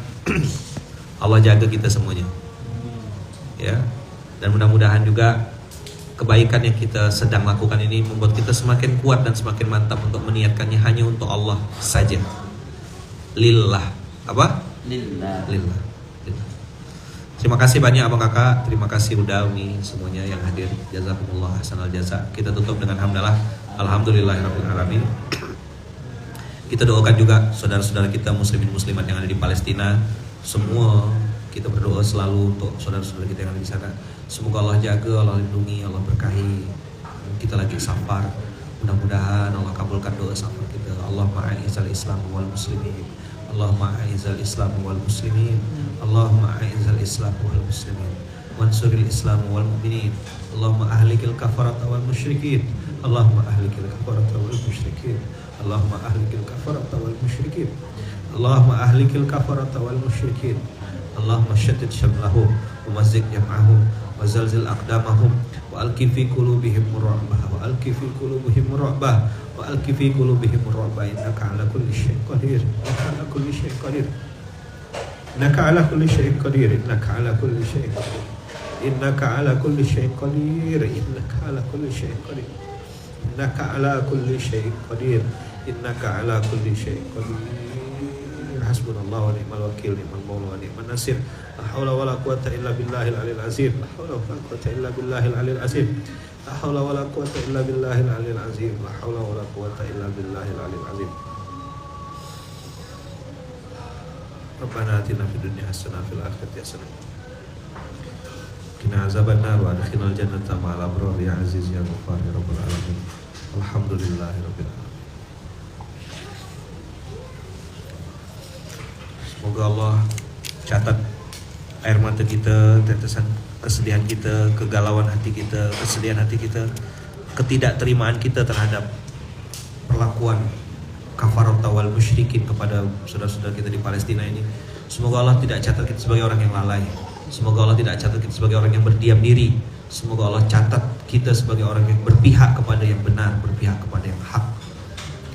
Allah jaga kita semuanya. Ya. Dan mudah-mudahan juga kebaikan yang kita sedang lakukan ini membuat kita semakin kuat dan semakin mantap untuk meniatkannya hanya untuk Allah saja. Lillah. Apa? Lillah. Lillah. Terima kasih banyak Abang Kakak, terima kasih udah Umi semuanya yang hadir. Jazakumullah ahsanal jaza. Kita tutup dengan hamdalah. Alhamdulillahirabbil alamin. Kita doakan juga saudara-saudara kita muslimin muslimat yang ada di Palestina. Semua kita berdoa selalu untuk saudara-saudara kita yang ada di sana. Semoga Allah jaga, Allah lindungi, Allah berkahi. Kita lagi safar. Mudah-mudahan Allah kabulkan doa safar kita. Allahumma a'izzal Islam wal muslimin. Allahumma a'izzal Islam wal muslimin. Allahumma a'izzal Islam wal muslimin. Wansuril Islam wal mu'minin. Allahumma ahlikil kafarata wal musyrikin. Allahumma ahlikil kafarata wal musyrikin. Allahumma ahlikil kafarata wal musyrikin. Allahumma ahlikil kafarata wal musyrikin. Allahumma syaddid syamlahum wa mazzik jam'ahum wa zalzil aqdamahum wa alqi fi qulubihim ru'bah wa alqi fi qulubihim ru'bah wa alqi fi qulubihim ru'bah innaka ala kulli syai'in qadir. Innaka ala kulli syai'in qadir. Innaka ala kulli syai'in qadir. Innaka ala kulli syai'in qadir. Innaka ala kulli syai'in qadir. Innaka ala kulli syai'in qadir. Innaka ala kulli syai'in qadir. Innaka ala kulli syai'in qadir. Hasbunallahu wa ni'mal wakil, ni'mal maula wa ni'man nasir. La haula wala quwata illa billahil aliyil azim. La haula wala quwata illa billahil aliyil azim. La haula wala quwata illa billahil aliyil azim. La haula wala quwata illa billahil aliyil azim. Rabbana atina fid dunya hasanah fil akhirati hasanah. Qina azabannar wa adkhilnal jannata ma'al abrar ya aziz ya ghaffar ya rabbal alamin. Alhamdulillahirabbil alamin. Semoga Allah catat air mata kita, tetesan kesedihan kita, kegalauan hati kita, kesedihan hati kita, ketidakterimaan kita terhadap perlakuan kafarat wal musyrikin kepada saudara-saudara kita di Palestina ini. Semoga Allah tidak catat kita sebagai orang yang lalai. Semoga Allah tidak catat kita sebagai orang yang berdiam diri. Semoga Allah catat kita sebagai orang yang berpihak kepada yang benar, berpihak kepada yang hak.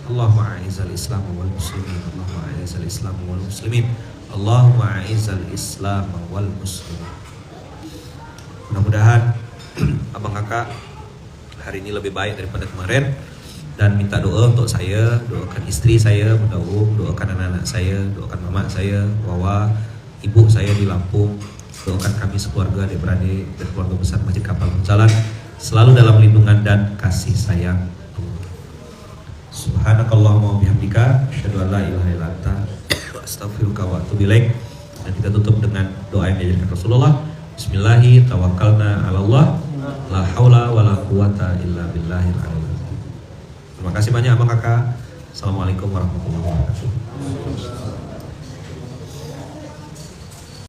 Allahumma a'izzal Islam wal muslimin. Allahumma a'izzal Islam wal muslimin. Allahumma a'izzal Islam wal muslimin. Mudah-mudahan Abang Kakak hari ini lebih baik daripada kemarin. Dan minta doa untuk saya, doakan istri saya, doakan anak-anak saya, doakan mama saya, Wawa, ibu saya di Lampung, doakan kami sekeluarga, adik-beradik dan keluarga besar Masjid Kapal Munzalan selalu dalam lindungan dan kasih sayang. Subhanakallahumma wa bihamdika asyhadu an la ilaha illa anta astaghfiruka wa atubu ilaik. Dan kita tutup dengan doa yang diajarkan Rasulullah. Bismillahi tawakkalna 'ala Allah la haula wala quwata illa billahil aliyyil azim. Terima kasih banyak Abang Kakak. Assalamualaikum warahmatullahi wabarakatuh.